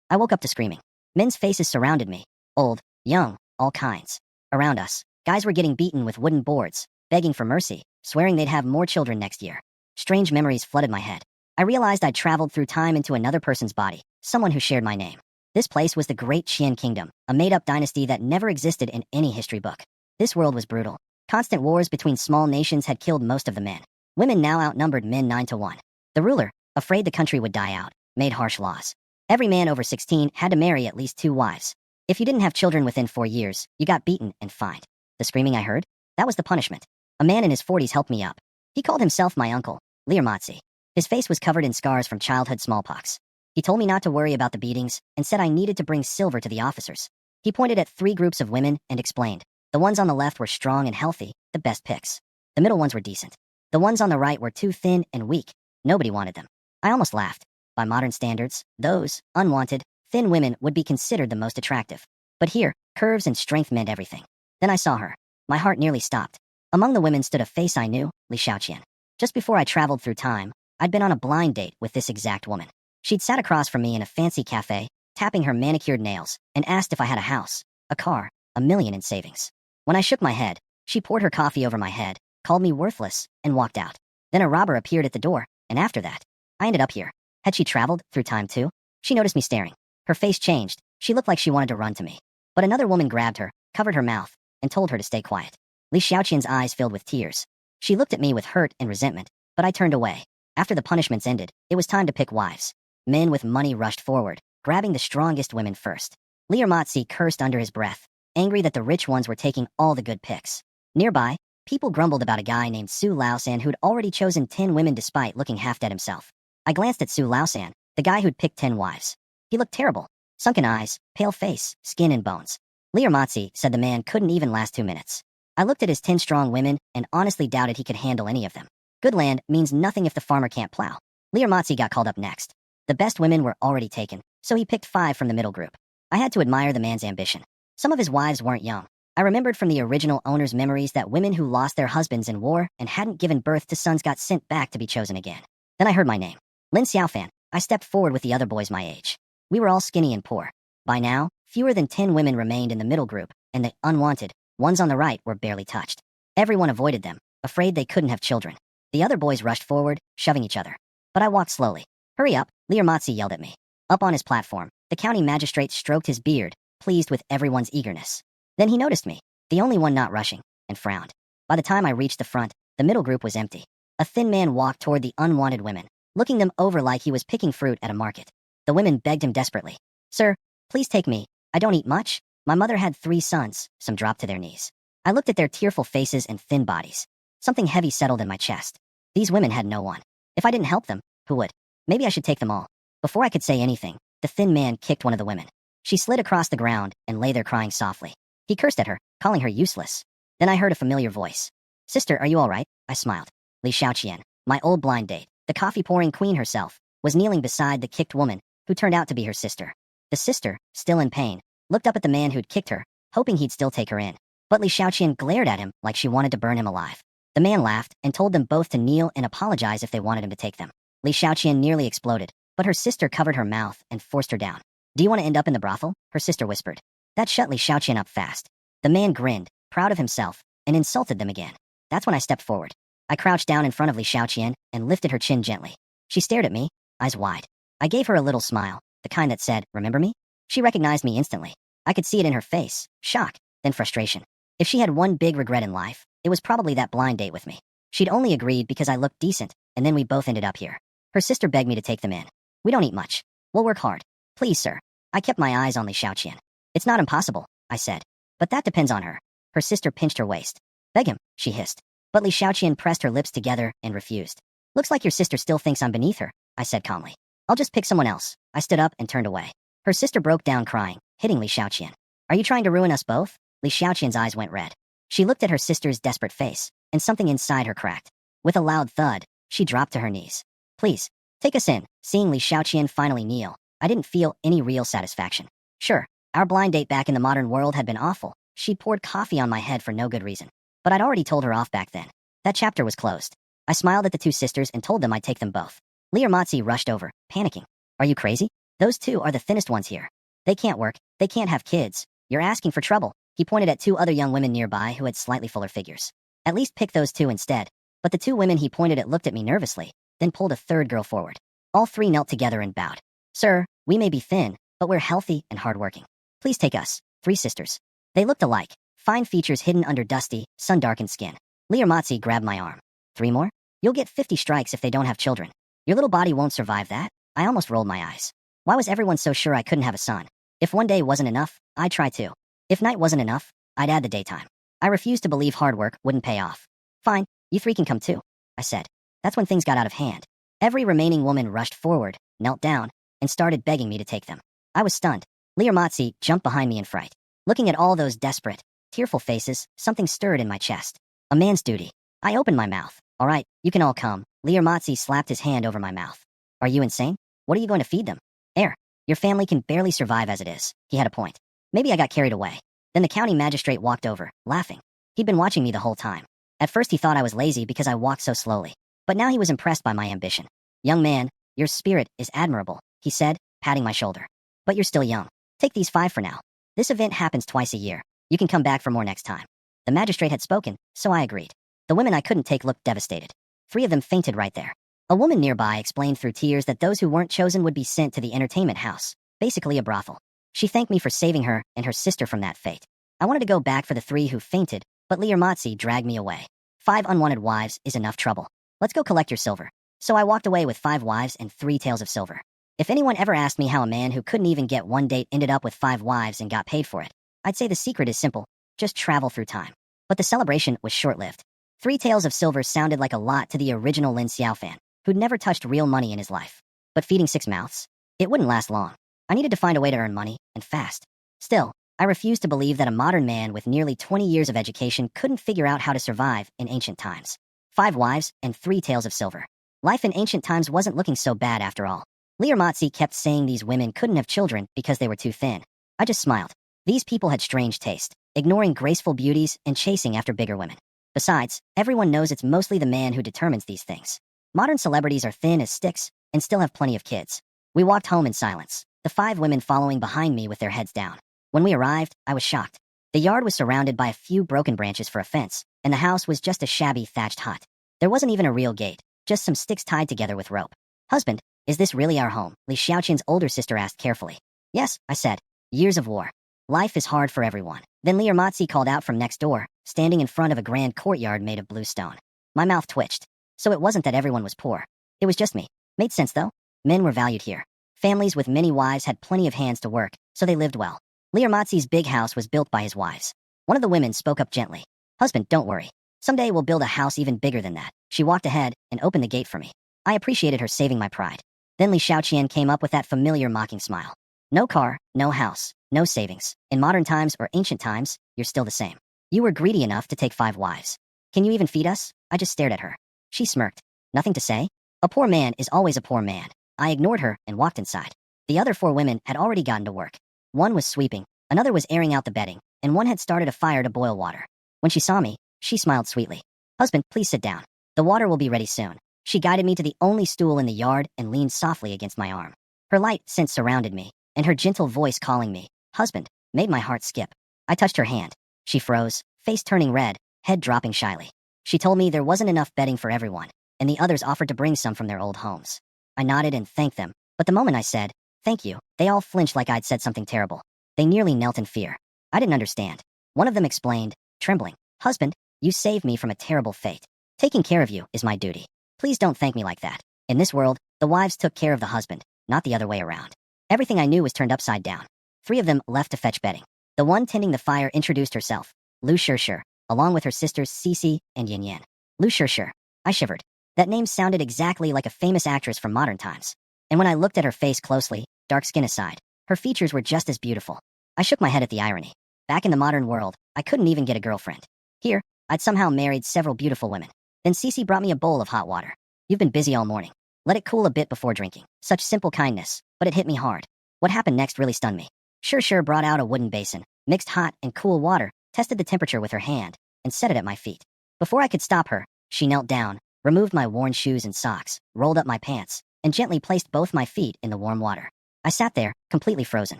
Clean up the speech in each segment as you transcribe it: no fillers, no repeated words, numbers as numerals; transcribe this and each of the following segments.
I woke up to screaming. Men's faces surrounded me. Old, young, all kinds. Around us, guys were getting beaten with wooden boards, begging for mercy, swearing they'd have more children next year. Strange memories flooded my head. I realized I'd traveled through time into another person's body, someone who shared my name. This place was the Great Qian Kingdom, a made-up dynasty that never existed in any history book. This world was brutal. Constant wars between small nations had killed most of the men. Women now outnumbered men 9-1. The ruler, afraid the country would die out, made harsh laws. Every man over 16 had to marry at least 2 wives. If you didn't have children within 4 years, you got beaten and fined. The screaming I heard? That was the punishment. A man in his 40s helped me up. He called himself my uncle, Learmatsi. His face was covered in scars from childhood smallpox. He told me not to worry about the beatings and said I needed to bring silver to the officers. He pointed at 3 groups of women and explained. The ones on the left were strong and healthy, the best picks. The middle ones were decent. The ones on the right were too thin and weak. Nobody wanted them. I almost laughed. By modern standards, those, unwanted, thin women would be considered the most attractive. But here, curves and strength meant everything. Then I saw her. My heart nearly stopped. Among the women stood a face I knew, Li Shaoqian. Just before I traveled through time, I'd been on a blind date with this exact woman. She'd sat across from me in a fancy cafe, tapping her manicured nails, and asked if I had a house, a car, $1 million in savings. When I shook my head, she poured her coffee over my head, called me worthless, and walked out. Then a robber appeared at the door, and after that, I ended up here. Had she traveled through time too? She noticed me staring. Her face changed. She looked like she wanted to run to me. But another woman grabbed her, covered her mouth, and told her to stay quiet. Li Shaoqian's eyes filled with tears. She looked at me with hurt and resentment, but I turned away. After the punishments ended, it was time to pick wives. Men with money rushed forward, grabbing the strongest women first. Learmatsi cursed under his breath, angry that the rich ones were taking all the good picks. Nearby, people grumbled about a guy named Su Laosan who'd already chosen 10 women despite looking half dead himself. I glanced at Su Laosan, the guy who'd picked 10 wives. He looked terrible. Sunken eyes, pale face, skin and bones. Learmatsi said the man couldn't even last 2 minutes. I looked at his 10 strong women and honestly doubted he could handle any of them. Good land means nothing if the farmer can't plow. Learmatsi got called up next. The best women were already taken, so he picked 5 from the middle group. I had to admire the man's ambition. Some of his wives weren't young. I remembered from the original owner's memories that women who lost their husbands in war and hadn't given birth to sons got sent back to be chosen again. Then I heard my name. Lin Xiaofan. I stepped forward with the other boys my age. We were all skinny and poor. By now, fewer than 10 women remained in the middle group, and the unwanted ones on the right were barely touched. Everyone avoided them, afraid they couldn't have children. The other boys rushed forward, shoving each other. But I walked slowly. Hurry up, Learmatsi yelled at me. Up on his platform, the county magistrate stroked his beard, pleased with everyone's eagerness. Then he noticed me, the only one not rushing, and frowned. By the time I reached the front, the middle group was empty. A thin man walked toward the unwanted women, looking them over like he was picking fruit at a market. The women begged him desperately. Sir, please take me. I don't eat much. My mother had 3 sons. Some dropped to their knees. I looked at their tearful faces and thin bodies. Something heavy settled in my chest. These women had no one. If I didn't help them, who would? Maybe I should take them all. Before I could say anything, the thin man kicked one of the women. She slid across the ground and lay there crying softly. He cursed at her, calling her useless. Then I heard a familiar voice. Sister, are you all right? I smiled. Li Shaoqian, my old blind date, the coffee-pouring queen herself, was kneeling beside the kicked woman, who turned out to be her sister. The sister, still in pain, looked up at the man who'd kicked her, hoping he'd still take her in. But Li Shaoqian glared at him like she wanted to burn him alive. The man laughed and told them both to kneel and apologize if they wanted him to take them. Li Shaoqian nearly exploded, but her sister covered her mouth and forced her down. Do you want to end up in the brothel? Her sister whispered. That shut Li Shaoqian up fast. The man grinned, proud of himself, and insulted them again. That's when I stepped forward. I crouched down in front of Li Shaoqian and lifted her chin gently. She stared at me, eyes wide. I gave her a little smile, the kind that said, remember me? She recognized me instantly. I could see it in her face, shock, then frustration. If she had one big regret in life, it was probably that blind date with me. She'd only agreed because I looked decent, and then we both ended up here. Her sister begged me to take them in. We don't eat much. We'll work hard. Please, sir. I kept my eyes on Li Shaoqian. It's not impossible, I said. But that depends on her. Her sister pinched her waist. Beg him, she hissed. But Li Shaoqian pressed her lips together and refused. Looks like your sister still thinks I'm beneath her, I said calmly. I'll just pick someone else. I stood up and turned away. Her sister broke down crying, hitting Li Shaoqian. Are you trying to ruin us both? Li Shaoqian's eyes went red. She looked at her sister's desperate face, and something inside her cracked. With a loud thud, she dropped to her knees. Please, take us in. Seeing Li Shaoqian finally kneel, I didn't feel any real satisfaction. Sure, our blind date back in the modern world had been awful. She'd poured coffee on my head for no good reason. But I'd already told her off back then. That chapter was closed. I smiled at the 2 sisters and told them I'd take them both. Learmatsi rushed over, panicking. Are you crazy? Those two are the thinnest ones here. They can't work, they can't have kids. You're asking for trouble. He pointed at two other young women nearby who had slightly fuller figures. At least pick those two instead. But the two women he pointed at looked at me nervously, then pulled a third girl forward. All three knelt together and bowed. Sir, we may be thin, but we're healthy and hardworking. Please take us. Three sisters. They looked alike, fine features hidden under dusty, sun-darkened skin. Learmatsi grabbed my arm. Three more? You'll get 50 strikes if they don't have children. Your little body won't survive that. I almost rolled my eyes. Why was everyone so sure I couldn't have a son? If one day wasn't enough, I'd try two. If night wasn't enough, I'd add the daytime. I refused to believe hard work wouldn't pay off. Fine, you three can come too, I said. That's when things got out of hand. Every remaining woman rushed forward, knelt down, and started begging me to take them. I was stunned. Learmatsi jumped behind me in fright. Looking at all those desperate, tearful faces, something stirred in my chest. A man's duty. I opened my mouth. All right, you can all come. Learmatsi slapped his hand over my mouth. Are you insane? What are you going to feed them? Air. Your family can barely survive as it is. He had a point. Maybe I got carried away. Then the county magistrate walked over, laughing. He'd been watching me the whole time. At first he thought I was lazy because I walked so slowly. But now he was impressed by my ambition. Young man, your spirit is admirable, he said, patting my shoulder. But you're still young. Take these 5 for now. This event happens twice a year. You can come back for more next time. The magistrate had spoken, so I agreed. The women I couldn't take looked devastated. 3 of them fainted right there. A woman nearby explained through tears that those who weren't chosen would be sent to the entertainment house, basically a brothel. She thanked me for saving her and her sister from that fate. I wanted to go back for the 3 who fainted, but Learmatsi dragged me away. 5 unwanted wives is enough trouble. Let's go collect your silver. So I walked away with 5 wives and 3 taels of silver. If anyone ever asked me how a man who couldn't even get one date ended up with 5 wives and got paid for it, I'd say the secret is simple. Just travel through time. But the celebration was short-lived. 3 taels of silver sounded like a lot to the original Lin Xiaofan, who'd never touched real money in his life. But feeding 6 mouths? It wouldn't last long. I needed to find a way to earn money, and fast. Still, I refused to believe that a modern man with nearly 20 years of education couldn't figure out how to survive in ancient times. 5 wives and 3 taels of silver. Life in ancient times wasn't looking so bad after all. Learmatsi kept saying these women couldn't have children because they were too thin. I just smiled. These people had strange taste, ignoring graceful beauties and chasing after bigger women. Besides, everyone knows it's mostly the man who determines these things. Modern celebrities are thin as sticks and still have plenty of kids. We walked home in silence, the 5 women following behind me with their heads down. When we arrived, I was shocked. The yard was surrounded by a few broken branches for a fence, and the house was just a shabby thatched hut. There wasn't even a real gate, just some sticks tied together with rope. Husband, is this really our home? Li Xiaoqian's older sister asked carefully. Yes, I said. Years of war. Life is hard for everyone. Then Learmatsi called out from next door, standing in front of a grand courtyard made of blue stone. My mouth twitched. So it wasn't that everyone was poor. It was just me. Made sense though. Men were valued here. Families with many wives had plenty of hands to work, so they lived well. Learmatsi's big house was built by his wives. One of the women spoke up gently. Husband, don't worry. Someday we'll build a house even bigger than that. She walked ahead and opened the gate for me. I appreciated her saving my pride. Then Li Xiaoqian came up with that familiar mocking smile. No car, no house, no savings. In modern times or ancient times, you're still the same. You were greedy enough to take 5 wives. Can you even feed us? I just stared at her. She smirked. Nothing to say? A poor man is always a poor man. I ignored her and walked inside. The other 4 women had already gotten to work. One was sweeping, another was airing out the bedding, and one had started a fire to boil water. When she saw me, she smiled sweetly. Husband, please sit down. The water will be ready soon. She guided me to the only stool in the yard and leaned softly against my arm. Her light scent surrounded me, and her gentle voice calling me, husband, made my heart skip. I touched her hand. She froze, face turning red, head dropping shyly. She told me there wasn't enough bedding for everyone, and the others offered to bring some from their old homes. I nodded and thanked them, but the moment I said, thank you, they all flinched like I'd said something terrible. They nearly knelt in fear. I didn't understand. One of them explained, trembling, husband, you saved me from a terrible fate. Taking care of you is my duty. Please don't thank me like that. In this world, the wives took care of the husband, not the other way around. Everything I knew was turned upside down. 3 of them left to fetch bedding. The one tending the fire introduced herself, Lu Shishir, along with her sisters Cici and Yin Yin. Lu Shishir. I shivered. That name sounded exactly like a famous actress from modern times. And when I looked at her face closely, dark skin aside, her features were just as beautiful. I shook my head at the irony. Back in the modern world, I couldn't even get a girlfriend. Here, I'd somehow married several beautiful women. Then Cici brought me a bowl of hot water. You've been busy all morning. Let it cool a bit before drinking. Such simple kindness, but it hit me hard. What happened next really stunned me. Shishir brought out a wooden basin, mixed hot and cool water, tested the temperature with her hand, and set it at my feet. Before I could stop her, she knelt down, removed my worn shoes and socks, rolled up my pants, and gently placed both my feet in the warm water. I sat there, completely frozen.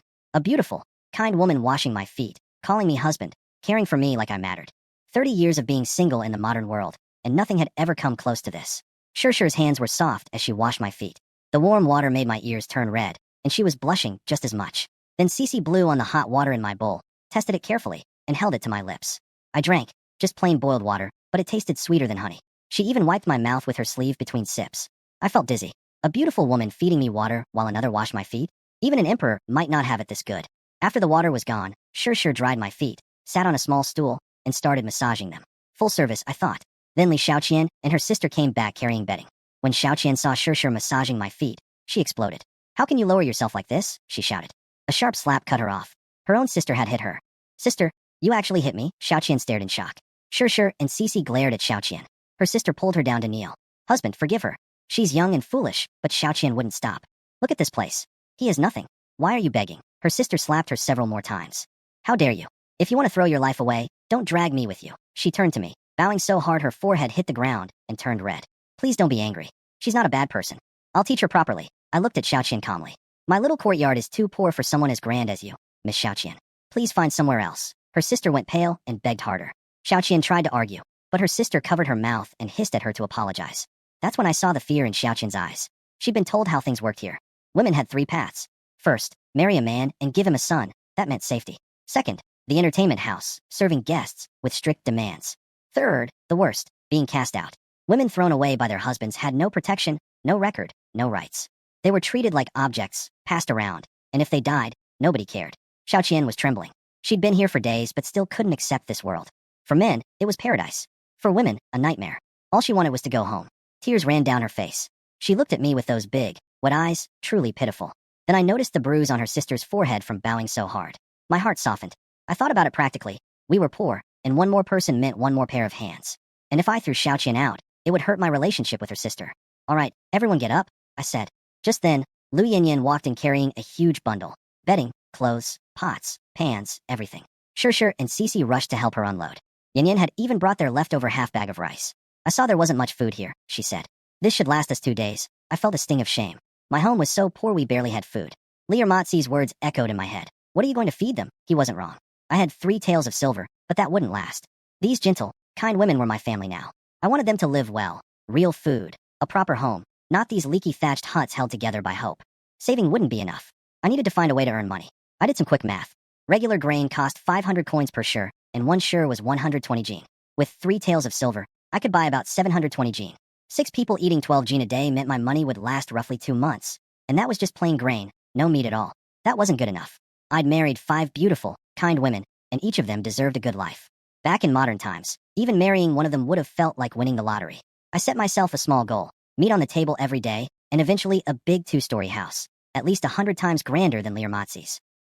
A beautiful, kind woman washing my feet, calling me husband, caring for me like I mattered. 30 years of being single in the modern world, and nothing had ever come close to this. Shurshu's hands were soft as she washed my feet. The warm water made my ears turn red, and she was blushing just as much. Then Cece blew on the hot water in my bowl, tested it carefully, and held it to my lips. I drank, just plain boiled water, but it tasted sweeter than honey. She even wiped my mouth with her sleeve between sips. I felt dizzy. A beautiful woman feeding me water while another washed my feet? Even an emperor might not have it this good. After the water was gone, Shur dried my feet, sat on a small stool, and started massaging them. Full service, I thought. Then Li Xiaoqian and her sister came back carrying bedding. When Xiaoqian saw Shur massaging my feet, she exploded. "How can you lower yourself like this?" she shouted. A sharp slap cut her off. Her own sister had hit her. "Sister, you actually hit me?" Xiaoqian stared in shock. Shur and Cece glared at Xiaoqian. Her sister pulled her down to kneel. "Husband, forgive her. She's young and foolish," but Xiaoqian wouldn't stop. "Look at this place. He has nothing. Why are you begging?" Her sister slapped her several more times. "How dare you? If you want to throw your life away, don't drag me with you." She turned to me, bowing so hard her forehead hit the ground and turned red. "Please don't be angry. She's not a bad person. I'll teach her properly." I looked at Xiaoqian calmly. "My little courtyard is too poor for someone as grand as you, Miss Xiaoqian. Please find somewhere else." Her sister went pale and begged harder. Xiaoqian tried to argue, but her sister covered her mouth and hissed at her to apologize. That's when I saw the fear in Xiaoqian's eyes. She'd been told how things worked here. Women had 3 paths. First, marry a man and give him a son. That meant safety. Second, the entertainment house, serving guests with strict demands. Third, the worst, being cast out. Women thrown away by their husbands had no protection, no record, no rights. They were treated like objects, passed around, and if they died, nobody cared. Xiaoqian was trembling. She'd been here for days but still couldn't accept this world. For men, it was paradise. For women, a nightmare. All she wanted was to go home. Tears ran down her face. She looked at me with those big, wet eyes, truly pitiful. Then I noticed the bruise on her sister's forehead from bowing so hard. My heart softened. I thought about it practically. We were poor, and one more person meant one more pair of hands. And if I threw Xiaoqian out, it would hurt my relationship with her sister. "All right, everyone get up," I said. Just then, Lu Yinyan walked in carrying a huge bundle. Bedding, clothes, pots, pans, everything. Shur and Cece rushed to help her unload. Yinyan had even brought their leftover half bag of rice. "I saw there wasn't much food here," she said. "This should last us 2 days." I felt a sting of shame. My home was so poor we barely had food. Lier words echoed in my head. What are you going to feed them? He wasn't wrong. I had 3 taels of silver, but that wouldn't last. These gentle, kind women were my family now. I wanted them to live well. Real food. A proper home. Not these leaky thatched huts held together by hope. Saving wouldn't be enough. I needed to find a way to earn money. I did some quick math. Regular grain cost 500 coins per shur, and 1 shur was 120 jin. With 3 taels of silver, I could buy about 720 jin. 6 people eating 12 jin a day meant my money would last roughly 2 months. And that was just plain grain, no meat at all. That wasn't good enough. I'd married 5 beautiful, kind women, and each of them deserved a good life. Back in modern times, even marrying one of them would have felt like winning the lottery. I set myself a small goal, meat on the table every day, and eventually a big 2-story house, at least 100 times grander than Lier.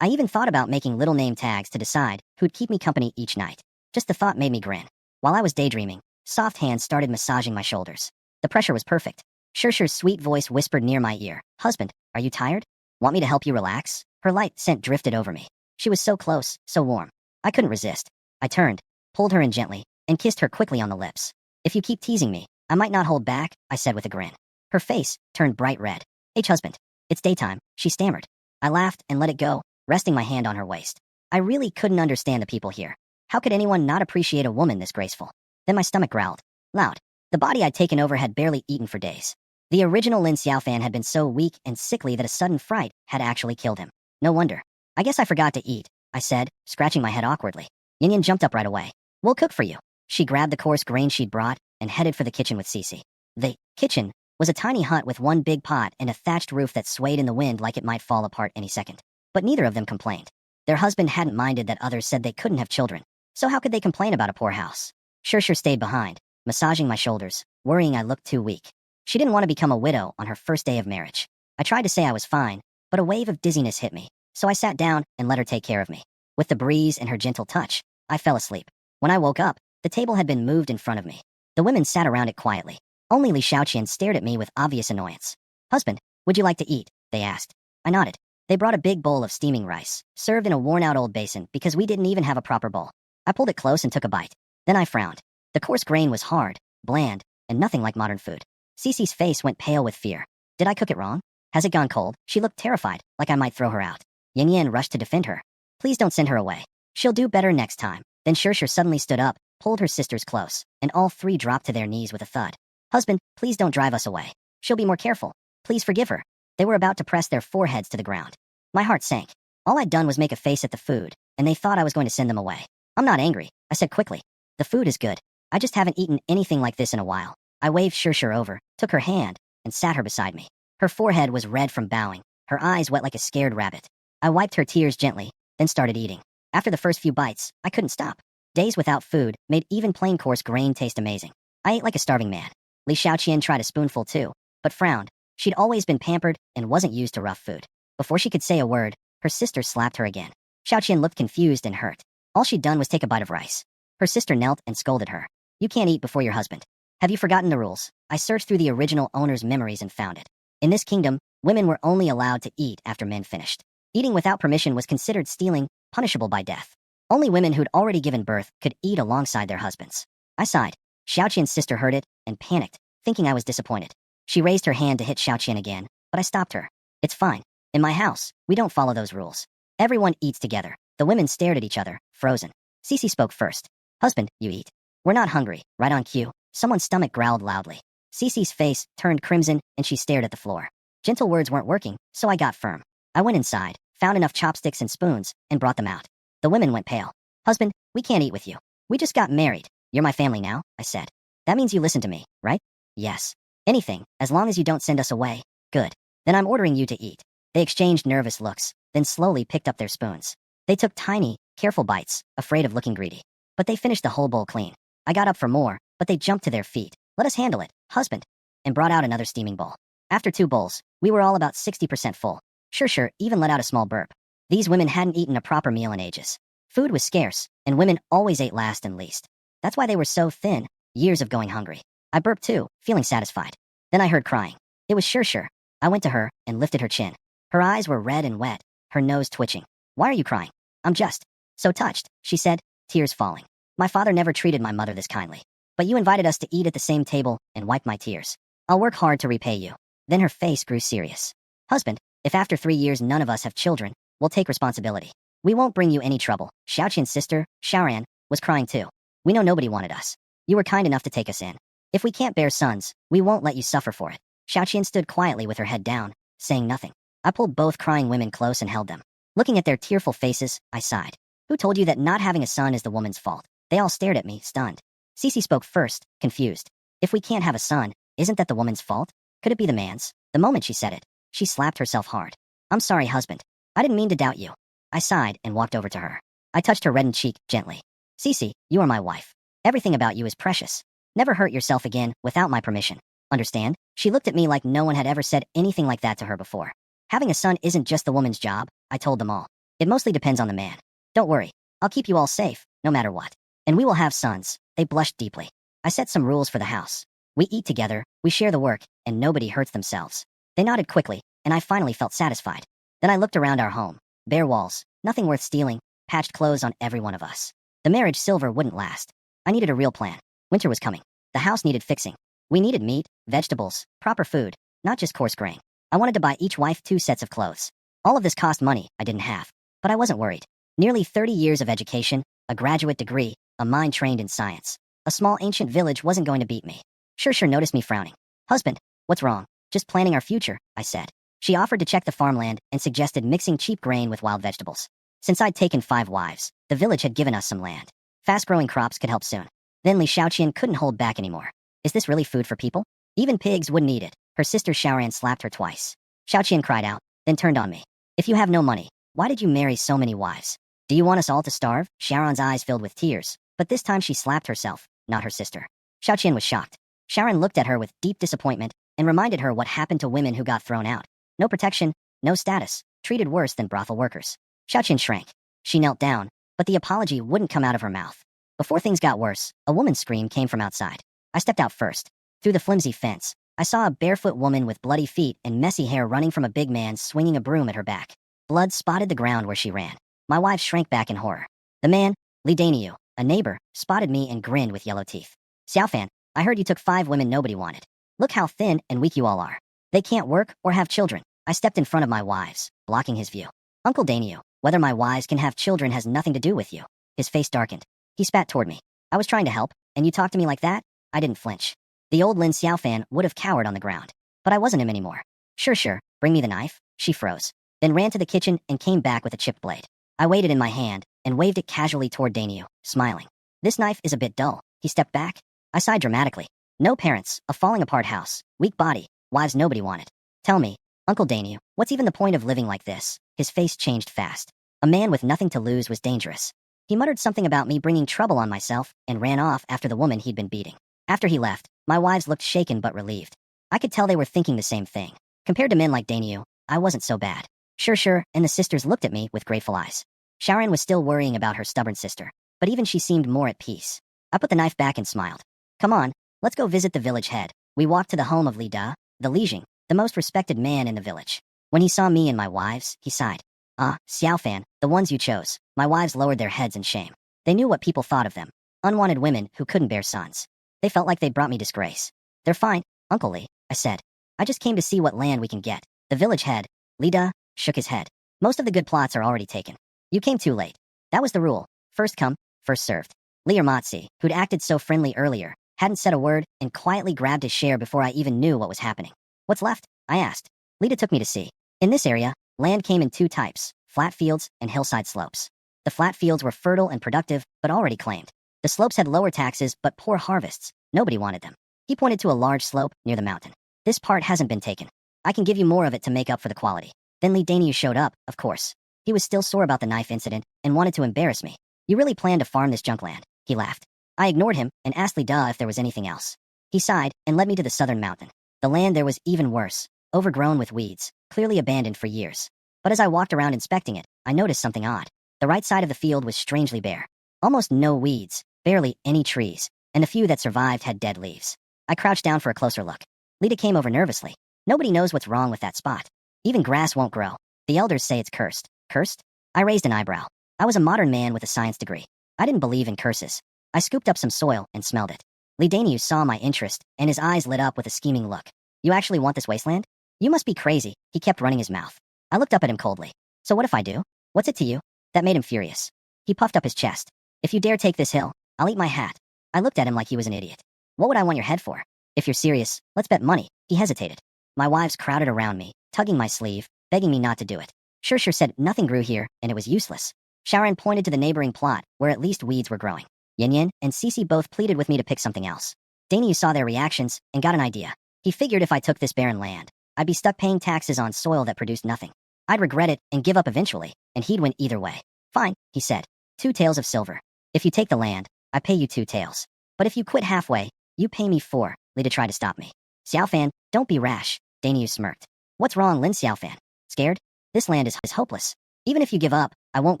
I even thought about making little name tags to decide who'd keep me company each night. Just the thought made me grin. While I was daydreaming, soft hands started massaging my shoulders. The pressure was perfect. Shur's sweet voice whispered near my ear, "Husband, are you tired? Want me to help you relax?" Her light scent drifted over me. She was so close, so warm. I couldn't resist. I turned, pulled her in gently, and kissed her quickly on the lips. "If you keep teasing me, I might not hold back," I said with a grin. Her face turned bright red. "Husband, it's daytime," she stammered. I laughed and let it go, resting my hand on her waist. I really couldn't understand the people here. How could anyone not appreciate a woman this graceful? Then my stomach growled. Loud. The body I'd taken over had barely eaten for days. The original Lin Xiaofan had been so weak and sickly that a sudden fright had actually killed him. No wonder. "I guess I forgot to eat," I said, scratching my head awkwardly. Yin jumped up right away. "We'll cook for you." She grabbed the coarse grain she'd brought and headed for the kitchen with Cece. The kitchen was a tiny hut with one big pot and a thatched roof that swayed in the wind like it might fall apart any second. But neither of them complained. Their husband hadn't minded that others said they couldn't have children. So how could they complain about a poor house? Shur stayed behind, massaging my shoulders, worrying I looked too weak. She didn't want to become a widow on her first day of marriage. I tried to say I was fine, but a wave of dizziness hit me, so I sat down and let her take care of me. With the breeze and her gentle touch, I fell asleep. When I woke up, the table had been moved in front of me. The women sat around it quietly. Only Li Xiaoqian stared at me with obvious annoyance. "Husband, would you like to eat?" they asked. I nodded. They brought a big bowl of steaming rice, served in a worn-out old basin because we didn't even have a proper bowl. I pulled it close and took a bite. Then I frowned. The coarse grain was hard, bland, and nothing like modern food. Cece's face went pale with fear. Did I cook it wrong? Has it gone cold? She looked terrified, like I might throw her out. Yin Yan rushed to defend her. Please don't send her away. She'll do better next time. Then Shirshir suddenly stood up, pulled her sisters close, and all three dropped to their knees with a thud. Husband, please don't drive us away. She'll be more careful. Please forgive her. They were about to press their foreheads to the ground. My heart sank. All I'd done was make a face at the food, and they thought I was going to send them away. I'm not angry, I said quickly. The food is good. I just haven't eaten anything like this in a while. I waved Shirshir over, took her hand, and sat her beside me. Her forehead was red from bowing, her eyes wet like a scared rabbit. I wiped her tears gently, then started eating. After the first few bites, I couldn't stop. Days without food made even plain coarse grain taste amazing. I ate like a starving man. Li Xiaoqian tried a spoonful too, but frowned. She'd always been pampered and wasn't used to rough food. Before she could say a word, her sister slapped her again. Xiaoqian looked confused and hurt. All she'd done was take a bite of rice. Her sister knelt and scolded her. You can't eat before your husband. Have you forgotten the rules? I searched through the original owner's memories and found it. In this kingdom, women were only allowed to eat after men finished. Eating without permission was considered stealing, punishable by death. Only women who'd already given birth could eat alongside their husbands. I sighed. Xiaoqian's sister heard it and panicked, thinking I was disappointed. She raised her hand to hit Xiaoqian again, but I stopped her. It's fine. In my house, we don't follow those rules. Everyone eats together. The women stared at each other, frozen. Cece spoke first. Husband, you eat. We're not hungry. Right on cue. Someone's stomach growled loudly. Cece's face turned crimson and she stared at the floor. Gentle words weren't working, so I got firm. I went inside, found enough chopsticks and spoons, and brought them out. The women went pale. Husband, we can't eat with you. We just got married. You're my family now, I said. That means you listen to me, right? Yes. Anything, as long as you don't send us away. Good. Then I'm ordering you to eat. They exchanged nervous looks, then slowly picked up their spoons. They took tiny, careful bites, afraid of looking greedy. But they finished the whole bowl clean. I got up for more, but they jumped to their feet. Let us handle it, husband. And brought out another steaming bowl. After 2 bowls, we were all about 60% full. Shirshir even let out a small burp. These women hadn't eaten a proper meal in ages. Food was scarce, and women always ate last and least. That's why they were so thin, years of going hungry. I burped too, feeling satisfied. Then I heard crying. It was Shirshir. I went to her and lifted her chin. Her eyes were red and wet, her nose twitching. Why are you crying? I'm just so touched, she said, tears falling. My father never treated my mother this kindly. But you invited us to eat at the same table and wiped my tears. I'll work hard to repay you. Then her face grew serious. Husband, if after 3 years none of us have children, we'll take responsibility. We won't bring you any trouble. Xiaoqian's sister, Xiaoran, was crying too. We know nobody wanted us. You were kind enough to take us in. If we can't bear sons, we won't let you suffer for it. Xiaoqian stood quietly with her head down, saying nothing. I pulled both crying women close and held them. Looking at their tearful faces, I sighed. Who told you that not having a son is the woman's fault? They all stared at me, stunned. Cece spoke first, confused. If we can't have a son, isn't that the woman's fault? Could it be the man's? The moment she said it, she slapped herself hard. I'm sorry, husband. I didn't mean to doubt you. I sighed and walked over to her. I touched her reddened cheek gently. Cece, you are my wife. Everything about you is precious. Never hurt yourself again without my permission. Understand? She looked at me like no one had ever said anything like that to her before. Having a son isn't just the woman's job, I told them all. It mostly depends on the man. Don't worry. I'll keep you all safe, no matter what. And we will have sons. They blushed deeply. I set some rules for the house. We eat together, we share the work, and nobody hurts themselves. They nodded quickly, and I finally felt satisfied. Then I looked around our home. Bare walls, nothing worth stealing, patched clothes on every one of us. The marriage silver wouldn't last. I needed a real plan. Winter was coming. The house needed fixing. We needed meat, vegetables, proper food, not just coarse grain. I wanted to buy each wife 2 sets of clothes. All of this cost money I didn't have, but I wasn't worried. Nearly 30 years of education, a graduate degree, a mind trained in science. A small ancient village wasn't going to beat me. Shirshir noticed me frowning. Husband, what's wrong? Just planning our future, I said. She offered to check the farmland and suggested mixing cheap grain with wild vegetables. Since I'd taken 5 wives, the village had given us some land. Fast-growing crops could help soon. Then Li Xiaoqian couldn't hold back anymore. Is this really food for people? Even pigs wouldn't eat it. Her sister Xiaoran slapped her twice. Xiaoqian cried out, then turned on me. If you have no money, why did you marry so many wives? Do you want us all to starve? Xiaoran's eyes filled with tears, but this time she slapped herself, not her sister. Xiaoqian was shocked. Xiaoran looked at her with deep disappointment and reminded her what happened to women who got thrown out. No protection, no status, treated worse than brothel workers. Xiaoqian shrank. She knelt down, but the apology wouldn't come out of her mouth. Before things got worse, a woman's scream came from outside. I stepped out first. Through the flimsy fence, I saw a barefoot woman with bloody feet and messy hair running from a big man swinging a broom at her back. Blood spotted the ground where she ran. My wife shrank back in horror. The man, Li Daniu, a neighbor, spotted me and grinned with yellow teeth. Xiaofan, I heard you took 5 women nobody wanted. Look how thin and weak you all are. They can't work or have children. I I stepped in front of my wives, blocking his view. Uncle Danyu, whether my wives can have children has nothing to do with you. His face darkened. He spat toward me. I was trying to help, and you talk to me like that? I didn't flinch. The old Lin Xiaofan would have cowered on the ground. But I wasn't him anymore. Sure, bring me the knife. She froze. Then ran to the kitchen and came back with a chipped blade. I weighed it in my hand and waved it casually toward Danyu, smiling. This knife is a bit dull. He stepped back. I sighed dramatically. No parents, a falling apart house, weak body, wives nobody wanted. Tell me, Uncle Danyu, what's even the point of living like this? His face changed fast. A man with nothing to lose was dangerous. He muttered something about me bringing trouble on myself and ran off after the woman he'd been beating. After he left, my wives looked shaken but relieved. I could tell they were thinking the same thing. Compared to men like Danyu, I wasn't so bad. Sure, and the sisters looked at me with grateful eyes. Sharon was still worrying about her stubborn sister, but even she seemed more at peace. I put the knife back and smiled. Come on, let's go visit the village head. We walked to the home of Li Da, the Lijing, the most respected man in the village. When he saw me and my wives, he sighed. Ah, Xiaofan, the ones you chose. My wives lowered their heads in shame. They knew what people thought of them. Unwanted women who couldn't bear sons. They felt like they'd brought me disgrace. They're fine, Uncle Li, I said. I just came to see what land we can get. The village head, Li Da, shook his head. Most of the good plots are already taken. You came too late. That was the rule. First come, first served. Li Matsi, who'd acted so friendly earlier, hadn't said a word and quietly grabbed his share before I even knew what was happening. What's left? I asked. Lita took me to see. In this area, land came in two types, flat fields and hillside slopes. The flat fields were fertile and productive, but already claimed. The slopes had lower taxes but poor harvests. Nobody wanted them. He pointed to a large slope near the mountain. This part hasn't been taken. I can give you more of it to make up for the quality. Then Li Danyu showed up, of course. He was still sore about the knife incident and wanted to embarrass me. You really plan to farm this junk land? He laughed. I ignored him and asked Li Da if there was anything else. He sighed and led me to the southern mountain. The land there was even worse, overgrown with weeds, clearly abandoned for years. But as I walked around inspecting it, I noticed something odd. The right side of the field was strangely bare. Almost no weeds, barely any trees, and the few that survived had dead leaves. I crouched down for a closer look. Lita came over nervously. Nobody knows what's wrong with that spot. Even grass won't grow. The elders say it's cursed. Cursed? I raised an eyebrow. I was a modern man with a science degree. I didn't believe in curses. I scooped up some soil and smelled it. Li Danyu saw my interest, and his eyes lit up with a scheming look. You actually want this wasteland? You must be crazy. He kept running his mouth. I looked up at him coldly. So what if I do? What's it to you? That made him furious. He puffed up his chest. If you dare take this hill, I'll eat my hat. I looked at him like he was an idiot. What would I want your head for? If you're serious, let's bet money. He hesitated. My wives crowded around me, tugging my sleeve, begging me not to do it. Sure said nothing grew here, and it was useless. Sharon pointed to the neighboring plot, where at least weeds were growing. Yin and Cece both pleaded with me to pick something else. Danyu saw their reactions and got an idea. He figured if I took this barren land, I'd be stuck paying taxes on soil that produced nothing. I'd regret it and give up eventually, and he'd win either way. Fine, he said. 2 taels of silver. If you take the land, I pay you 2 taels. But if you quit halfway, you pay me 4. Lita tried to stop me. Xiaofan, don't be rash. Danyu smirked. What's wrong, Lin Xiaofan? Scared? This land is hopeless. Even if you give up, I won't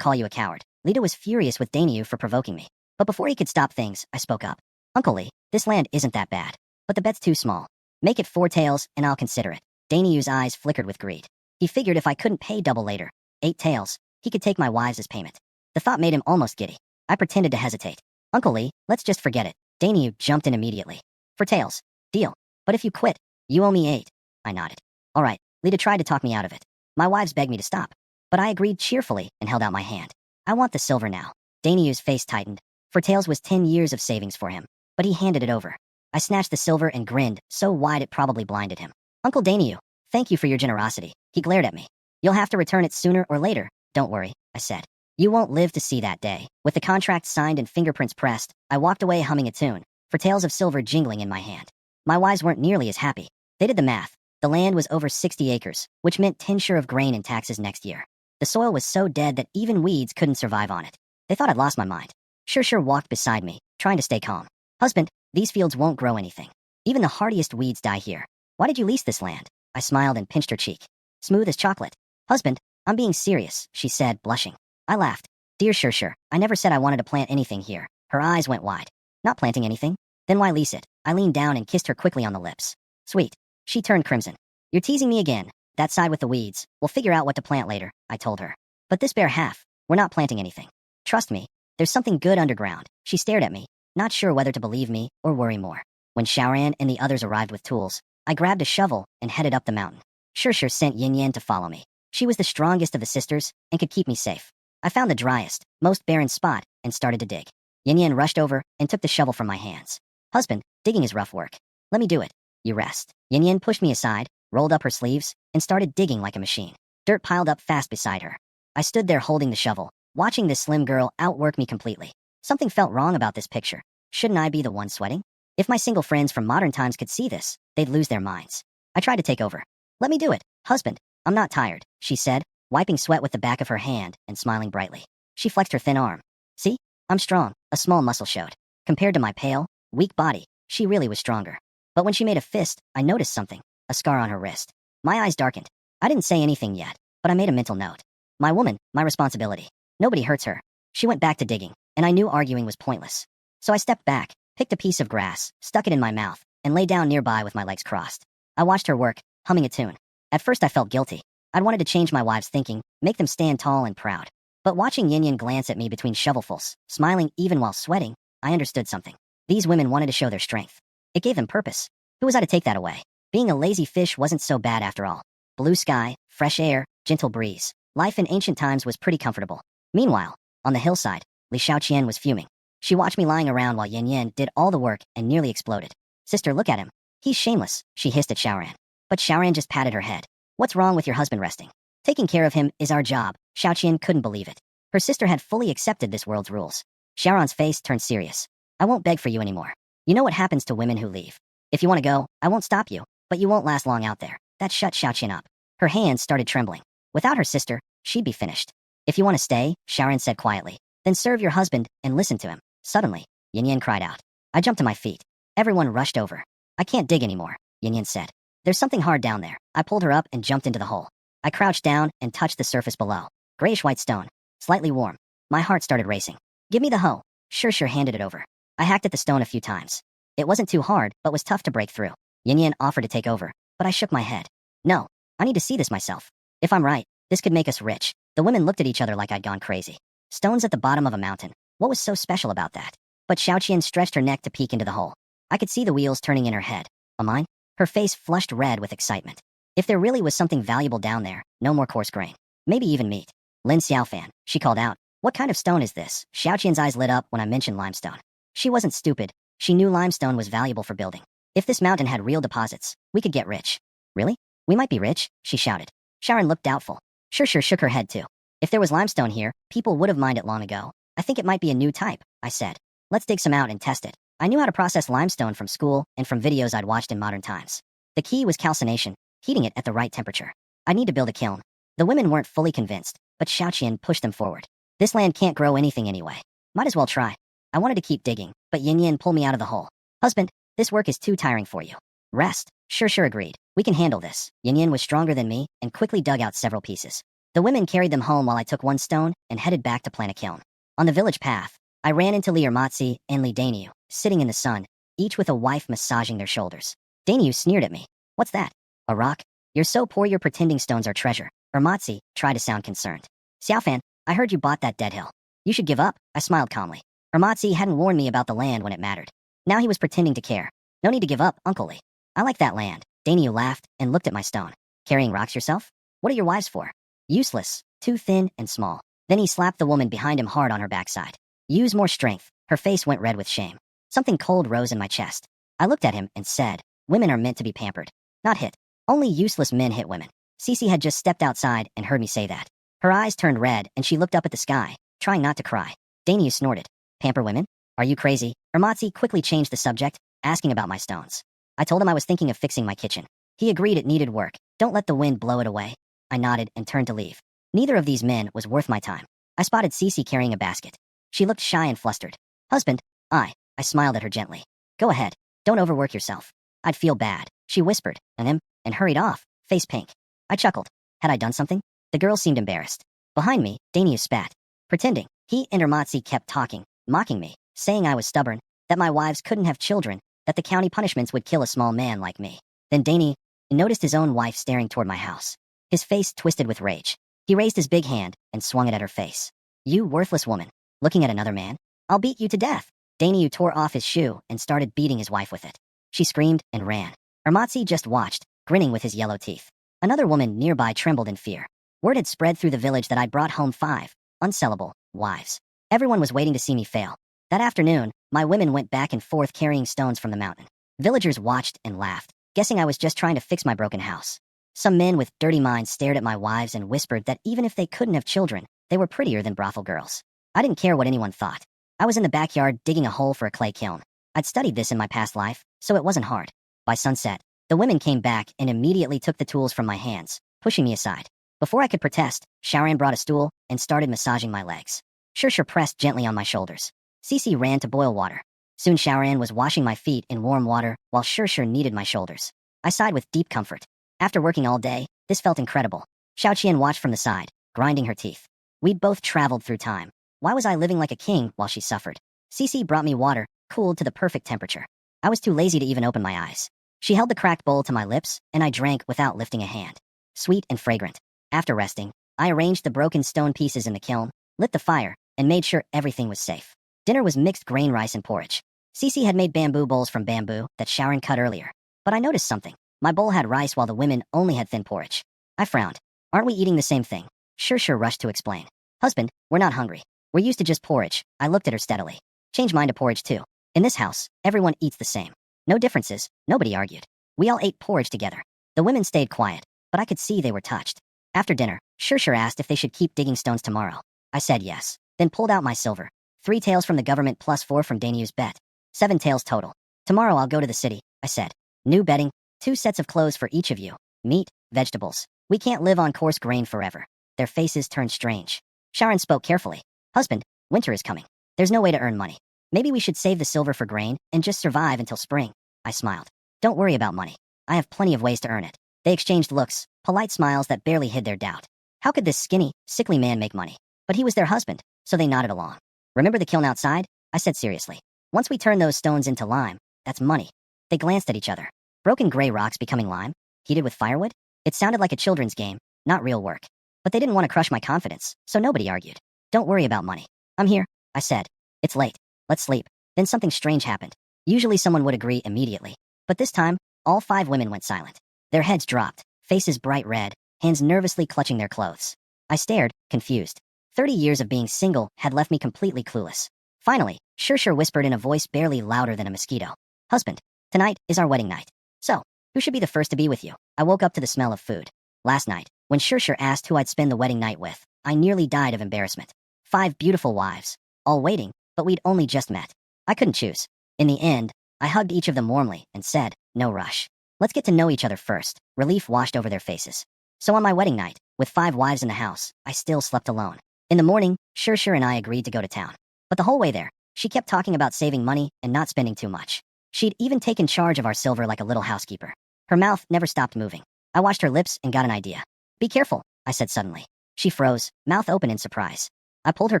call you a coward. Lita was furious with Danyu for provoking me. But before he could stop things, I spoke up. Uncle Li, this land isn't that bad. But the bet's too small. Make it 4 taels, and I'll consider it. Danyu's eyes flickered with greed. He figured if I couldn't pay double later, 8 taels, he could take my wives as payment. The thought made him almost giddy. I pretended to hesitate. Uncle Li, let's just forget it. Danyu jumped in immediately. 4 taels. Deal. But if you quit, you owe me 8. I nodded. All right. Lita tried to talk me out of it. My wives begged me to stop. But I agreed cheerfully and held out my hand. I want the silver now. Danyu's face tightened. 4 taels was 10 years of savings for him. But he handed it over. I snatched the silver and grinned, so wide it probably blinded him. Uncle Danyu, thank you for your generosity. He glared at me. You'll have to return it sooner or later. Don't worry, I said. You won't live to see that day. With the contract signed and fingerprints pressed, I walked away humming a tune, 4 taels of silver jingling in my hand. My wives weren't nearly as happy. They did the math. The land was over 60 acres, which meant 10 share of grain and taxes next year. The soil was so dead that even weeds couldn't survive on it. They thought I'd lost my mind. Sure walked beside me, trying to stay calm. Husband, these fields won't grow anything. Even the hardiest weeds die here. Why did you lease this land? I smiled and pinched her cheek. Smooth as chocolate. Husband, I'm being serious, she said, blushing. I laughed. Dear Sure, I never said I wanted to plant anything here. Her eyes went wide. Not planting anything? Then why lease it? I leaned down and kissed her quickly on the lips. Sweet. She turned crimson. You're teasing me again. That side with the weeds. We'll figure out what to plant later, I told her. But this bare half, we're not planting anything. Trust me, there's something good underground. She stared at me, not sure whether to believe me or worry more. When Shaoran and the others arrived with tools, I grabbed a shovel and headed up the mountain. Sure sent Yin Yan to follow me. She was the strongest of the sisters and could keep me safe. I found the driest, most barren spot and started to dig. Yin Yan rushed over and took the shovel from my hands. Husband, digging is rough work. Let me do it. You rest. Yin Yan pushed me aside, rolled up her sleeves, and started digging like a machine. Dirt piled up fast beside her. I stood there holding the shovel, watching this slim girl outwork me completely. Something felt wrong about this picture. Shouldn't I be the one sweating? If my single friends from modern times could see this, they'd lose their minds. I tried to take over. Let me do it, husband. I'm not tired, she said, wiping sweat with the back of her hand and smiling brightly. She flexed her thin arm. See? I'm strong. A small muscle showed. Compared to my pale, weak body, she really was stronger. But when she made a fist, I noticed something. A scar on her wrist. My eyes darkened. I didn't say anything yet, but I made a mental note. My woman, my responsibility. Nobody hurts her. She went back to digging, and I knew arguing was pointless. So I stepped back, picked a piece of grass, stuck it in my mouth, and lay down nearby with my legs crossed. I watched her work, humming a tune. At first I felt guilty. I'd wanted to change my wives' thinking, make them stand tall and proud. But watching Yin Yin glance at me between shovelfuls, smiling even while sweating, I understood something. These women wanted to show their strength. It gave them purpose. Who was I to take that away? Being a lazy fish wasn't so bad after all. Blue sky, fresh air, gentle breeze. Life in ancient times was pretty comfortable. Meanwhile, on the hillside, Li Xiaoqian was fuming. She watched me lying around while Yin Yin did all the work and nearly exploded. Sister, look at him. He's shameless, she hissed at Xiaoran. But Xiaoran just patted her head. What's wrong with your husband resting? Taking care of him is our job. Xiaoqian couldn't believe it. Her sister had fully accepted this world's rules. Xiaoran's face turned serious. I won't beg for you anymore. You know what happens to women who leave. If you want to go, I won't stop you, but you won't last long out there. That shut Xiaoqian up. Her hands started trembling. Without her sister, she'd be finished. If you want to stay, Xiaoran said quietly, then serve your husband and listen to him. Suddenly, Yin Yin cried out. I jumped to my feet. Everyone rushed over. I can't dig anymore, Yin Yin said. There's something hard down there. I pulled her up and jumped into the hole. I crouched down and touched the surface below. Grayish-white stone. Slightly warm. My heart started racing. Give me the hoe. Sure handed it over. I hacked at the stone a few times. It wasn't too hard, but was tough to break through. Yin Yin offered to take over, but I shook my head. No, I need to see this myself. If I'm right, this could make us rich. The women looked at each other like I'd gone crazy. Stones at the bottom of a mountain. What was so special about that? But Xiaoqian stretched her neck to peek into the hole. I could see the wheels turning in her head. A mine? Her face flushed red with excitement. If there really was something valuable down there, no more coarse grain. Maybe even meat. Lin Xiaofan, she called out. What kind of stone is this? Xiaoqian's eyes lit up when I mentioned limestone. She wasn't stupid. She knew limestone was valuable for building. If this mountain had real deposits, we could get rich. Really? We might be rich, she shouted. Sharon looked doubtful. Sure shook her head too. If there was limestone here, people would have mined it long ago. I think it might be a new type, I said. Let's dig some out and test it. I knew how to process limestone from school and from videos I'd watched in modern times. The key was calcination, heating it at the right temperature. I need to build a kiln. The women weren't fully convinced, but Xiaoqian pushed them forward. This land can't grow anything anyway. Might as well try. I wanted to keep digging, but Yin Yin pulled me out of the hole. Husband, this work is too tiring for you. Rest. Sure agreed. We can handle this. Yin Yin was stronger than me and quickly dug out several pieces. The women carried them home while I took one stone and headed back to plant a kiln. On the village path, I ran into Li Ermatzi and Li Dainyu, sitting in the sun, each with a wife massaging their shoulders. Dainyu sneered at me. What's that? A rock? You're so poor you're pretending stones are treasure. Ermatzi tried to sound concerned. Xiaofan, I heard you bought that dead hill. You should give up, I smiled calmly. Ermatzi hadn't warned me about the land when it mattered. Now he was pretending to care. No need to give up, Uncle Li. I like that land. Dainyu laughed and looked at my stone. Carrying rocks yourself? What are your wives for? Useless, too thin and small. Then he slapped the woman behind him hard on her backside. Use more strength. Her face went red with shame. Something cold rose in my chest. I looked at him and said, women are meant to be pampered, not hit. Only useless men hit women. Cece had just stepped outside and heard me say that. Her eyes turned red and she looked up at the sky, trying not to cry. Dainyu snorted. Pamper women? Are you crazy? Ermatzi quickly changed the subject, asking about my stones. I told him I was thinking of fixing my kitchen. He agreed it needed work. Don't let the wind blow it away. I nodded and turned to leave. Neither of these men was worth my time. I spotted Cece carrying a basket. She looked shy and flustered. Husband, I smiled at her gently. Go ahead. Don't overwork yourself. I'd feel bad. She whispered, and hurried off, face pink. I chuckled. Had I done something? The girl seemed embarrassed. Behind me, Dainyu spat. Pretending, he and Ermatzi kept talking, mocking me, saying I was stubborn, that my wives couldn't have children, that the county punishments would kill a small man like me. Then Dainyu noticed his own wife staring toward my house. His face twisted with rage. He raised his big hand and swung it at her face. You worthless woman. Looking at another man? I'll beat you to death. Dainyu tore off his shoe and started beating his wife with it. She screamed and ran. Ermatzi just watched, grinning with his yellow teeth. Another woman nearby trembled in fear. Word had spread through the village that I'd brought home 5 unsellable wives. Everyone was waiting to see me fail. That afternoon, my women went back and forth carrying stones from the mountain. Villagers watched and laughed, guessing I was just trying to fix my broken house. Some men with dirty minds stared at my wives and whispered that even if they couldn't have children, they were prettier than brothel girls. I didn't care what anyone thought. I was in the backyard digging a hole for a clay kiln. I'd studied this in my past life, so it wasn't hard. By sunset, the women came back and immediately took the tools from my hands, pushing me aside. Before I could protest, Shaoran brought a stool and started massaging my legs. Shusher pressed gently on my shoulders. Cece ran to boil water. Soon Shaoran was washing my feet in warm water while Shusher kneaded my shoulders. I sighed with deep comfort. After working all day, this felt incredible. Xiaoqian watched from the side, grinding her teeth. We'd both traveled through time. Why was I living like a king while she suffered? Cece brought me water, cooled to the perfect temperature. I was too lazy to even open my eyes. She held the cracked bowl to my lips, and I drank without lifting a hand. Sweet and fragrant. After resting, I arranged the broken stone pieces in the kiln, lit the fire, and made sure everything was safe. Dinner was mixed grain rice and porridge. Cece had made bamboo bowls from bamboo that Shaoran cut earlier. But I noticed something. My bowl had rice while the women only had thin porridge. I frowned. Aren't we eating the same thing? Shusher rushed to explain. Husband, we're not hungry. We're used to just porridge. I looked at her steadily. Change mine to porridge too. In this house, everyone eats the same. No differences, nobody argued. We all ate porridge together. The women stayed quiet, but I could see they were touched. After dinner, Shusher asked if they should keep digging stones tomorrow. I said yes, then pulled out my silver. 3 taels from the government plus 4 from Danyu's bet. 7 taels total. Tomorrow I'll go to the city, I said. New bedding, 2 sets of clothes for each of you. Meat, vegetables. We can't live on coarse grain forever. Their faces turned strange. Sharon spoke carefully. Husband, winter is coming. There's no way to earn money. Maybe we should save the silver for grain and just survive until spring. I smiled. Don't worry about money. I have plenty of ways to earn it. They exchanged looks, polite smiles that barely hid their doubt. How could this skinny, sickly man make money? But he was their husband, so they nodded along. Remember the kiln outside? I said seriously. Once we turn those stones into lime, that's money. They glanced at each other. Broken gray rocks becoming lime? Heated with firewood? It sounded like a children's game, not real work. But they didn't want to crush my confidence, so nobody argued. Don't worry about money. I'm here, I said. It's late. Let's sleep. Then something strange happened. Usually someone would agree immediately. But this time, all 5 women went silent. Their heads dropped, faces bright red, hands nervously clutching their clothes. I stared, confused. 30 years of being single had left me completely clueless. Finally, Shusher whispered in a voice barely louder than a mosquito. Husband, tonight is our wedding night. So, who should be the first to be with you? I woke up to the smell of food. Last night, when Shusher asked who I'd spend the wedding night with, I nearly died of embarrassment. 5 beautiful wives, all waiting, but we'd only just met. I couldn't choose. In the end, I hugged each of them warmly and said, no rush. Let's get to know each other first. Relief washed over their faces. So on my wedding night, with 5 wives in the house, I still slept alone. In the morning, Shusher and I agreed to go to town. But the whole way there, she kept talking about saving money and not spending too much. She'd even taken charge of our silver like a little housekeeper. Her mouth never stopped moving. I watched her lips and got an idea. Be careful, I said suddenly. She froze, mouth open in surprise. I pulled her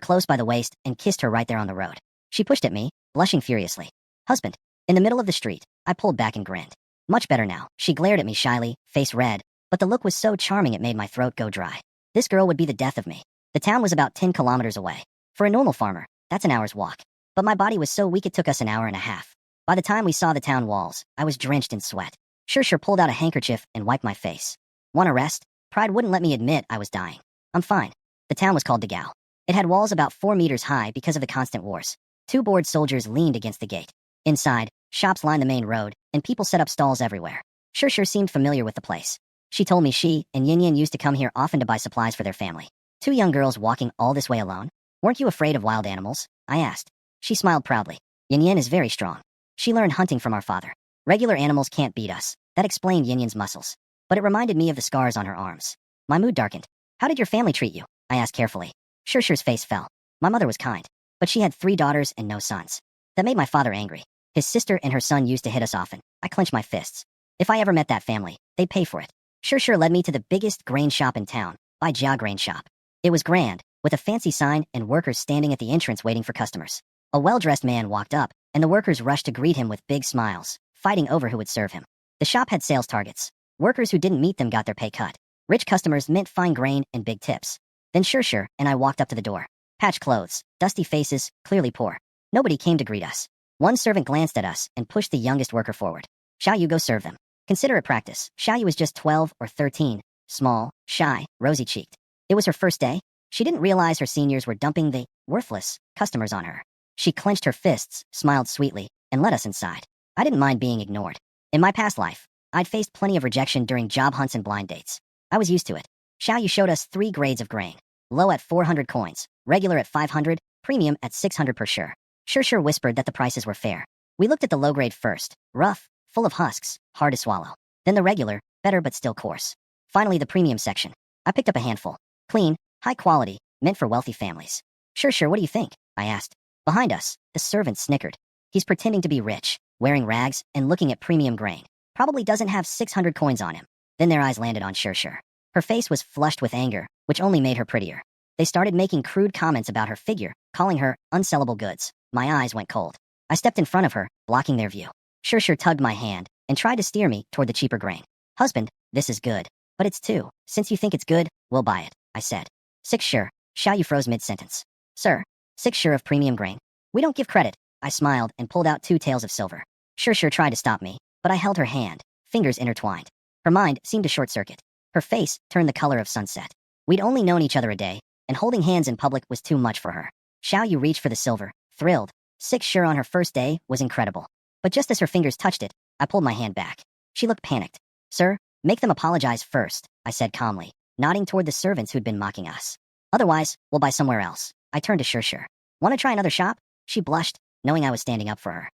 close by the waist and kissed her right there on the road. She pushed at me, blushing furiously. Husband. In the middle of the street, I pulled back and grinned. Much better now. She glared at me shyly, face red, but the look was so charming it made my throat go dry. This girl would be the death of me. The town was about 10 kilometers away. For a normal farmer, that's an hour's walk. But my body was so weak it took us an hour and a half. By the time we saw the town walls, I was drenched in sweat. Shusher pulled out a handkerchief and wiped my face. Want to rest? Pride wouldn't let me admit I was dying. I'm fine. The town was called Dagao. It had walls about 4 meters high because of the constant wars. 2 bored soldiers leaned against the gate. Inside, shops lined the main road, and people set up stalls everywhere. Shusher seemed familiar with the place. She told me she and Yin Yin used to come here often to buy supplies for their family. 2 young girls walking all this way alone? Weren't you afraid of wild animals? I asked. She smiled proudly. Yin Yin is very strong. She learned hunting from our father. Regular animals can't beat us. That explained Yin Yin's muscles. But it reminded me of the scars on her arms. My mood darkened. How did your family treat you? I asked carefully. Shusher's face fell. My mother was kind, but she had 3 daughters and no sons. That made my father angry. His sister and her son used to hit us often. I clenched my fists. If I ever met that family, they'd pay for it. Shusher led me to the biggest grain shop in town, Bai Jia Grain Shop. It was grand, with a fancy sign and workers standing at the entrance waiting for customers. A well-dressed man walked up, and the workers rushed to greet him with big smiles, fighting over who would serve him. The shop had sales targets. Workers who didn't meet them got their pay cut. Rich customers meant fine grain and big tips. Then Shusher and I walked up to the door. Patched clothes, dusty faces, clearly poor. Nobody came to greet us. One servant glanced at us and pushed the youngest worker forward. Xiao Yu, go serve them. Consider it practice. Xiao Yu was just 12 or 13, small, shy, rosy-cheeked. It was her first day. She didn't realize her seniors were dumping the worthless customers on her. She clenched her fists, smiled sweetly, and let us inside. I didn't mind being ignored. In my past life, I'd faced plenty of rejection during job hunts and blind dates. I was used to it. Xiaoyu showed us 3 grades of grain. Low at 400 coins, regular at 500, premium at 600 per share. Sure whispered that the prices were fair. We looked at the low grade first, rough, full of husks, hard to swallow. Then the regular, better but still coarse. Finally the premium section. I picked up a handful. Clean, high quality, meant for wealthy families. Sure, what do you think? I asked. Behind us, the servant snickered. He's pretending to be rich, wearing rags, and looking at premium grain. Probably doesn't have 600 coins on him. Then their eyes landed on Sure. Her face was flushed with anger, which only made her prettier. They started making crude comments about her figure, calling her unsellable goods. My eyes went cold. I stepped in front of her, blocking their view. Sure tugged my hand and tried to steer me toward the cheaper grain. Husband, this is good. But it's 2. Since you think it's good, we'll buy it, I said. 6 sure. Xiaoyu froze mid-sentence. Sir, 6 sure of premium grain. We don't give credit. I smiled and pulled out 2 taels of silver. Sure tried to stop me, but I held her hand, fingers intertwined. Her mind seemed to short-circuit. Her face turned the color of sunset. We'd only known each other a day, and holding hands in public was too much for her. Xiaoyu reached for the silver, thrilled. 6 sure on her first day was incredible. But just as her fingers touched it, I pulled my hand back. She looked panicked. Sir, make them apologize first, I said calmly, nodding toward the servants who'd been mocking us. Otherwise, we'll buy somewhere else. I turned to Sure. Want to try another shop? She blushed, knowing I was standing up for her.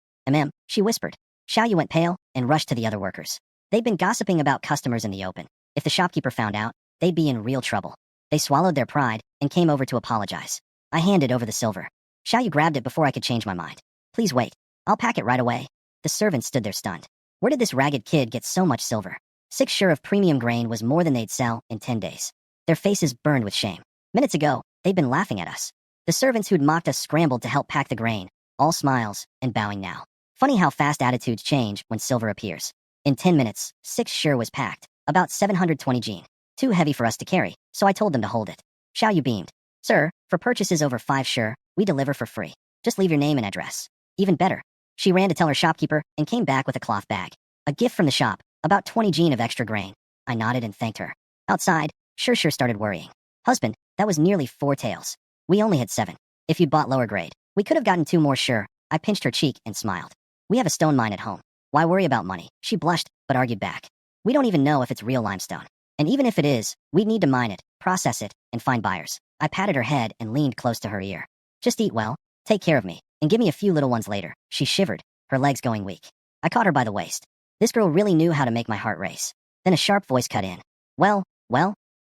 She whispered. Xiaoyu went pale and rushed to the other workers. They'd been gossiping about customers in the open. If the shopkeeper found out, they'd be in real trouble. They swallowed their pride and came over to apologize. I handed over the silver. Xiaoyu grabbed it before I could change my mind. Please wait. I'll pack it right away. The servants stood there stunned. Where did this ragged kid get so much silver? 6 sure of premium grain was more than they'd sell in 10 days. Their faces burned with shame. Minutes ago, they'd been laughing at us. The servants who'd mocked us scrambled to help pack the grain, all smiles and bowing now. Funny how fast attitudes change when silver appears. In 10 minutes, 6 sure was packed, about 720 jin. Too heavy for us to carry, so I told them to hold it. Xiaoyu beamed. Sir, for purchases over 5 sure, we deliver for free. Just leave your name and address. Even better. She ran to tell her shopkeeper and came back with a cloth bag. A gift from the shop, about 20 jin of extra grain. I nodded and thanked her. Outside, Sure started worrying. Husband, that was nearly 4 taels. We only had 7. If you'd bought lower grade, we could have gotten 2 more sure. I pinched her cheek and smiled. We have a stone mine at home. Why worry about money? She blushed, but argued back. We don't even know if it's real limestone. And even if it is, we'd need to mine it, process it, and find buyers. I patted her head and leaned close to her ear. Just eat well, take care of me, and give me a few little ones later. She shivered, her legs going weak. I caught her by the waist. This girl really knew how to make my heart race. Then a sharp voice cut in. Well,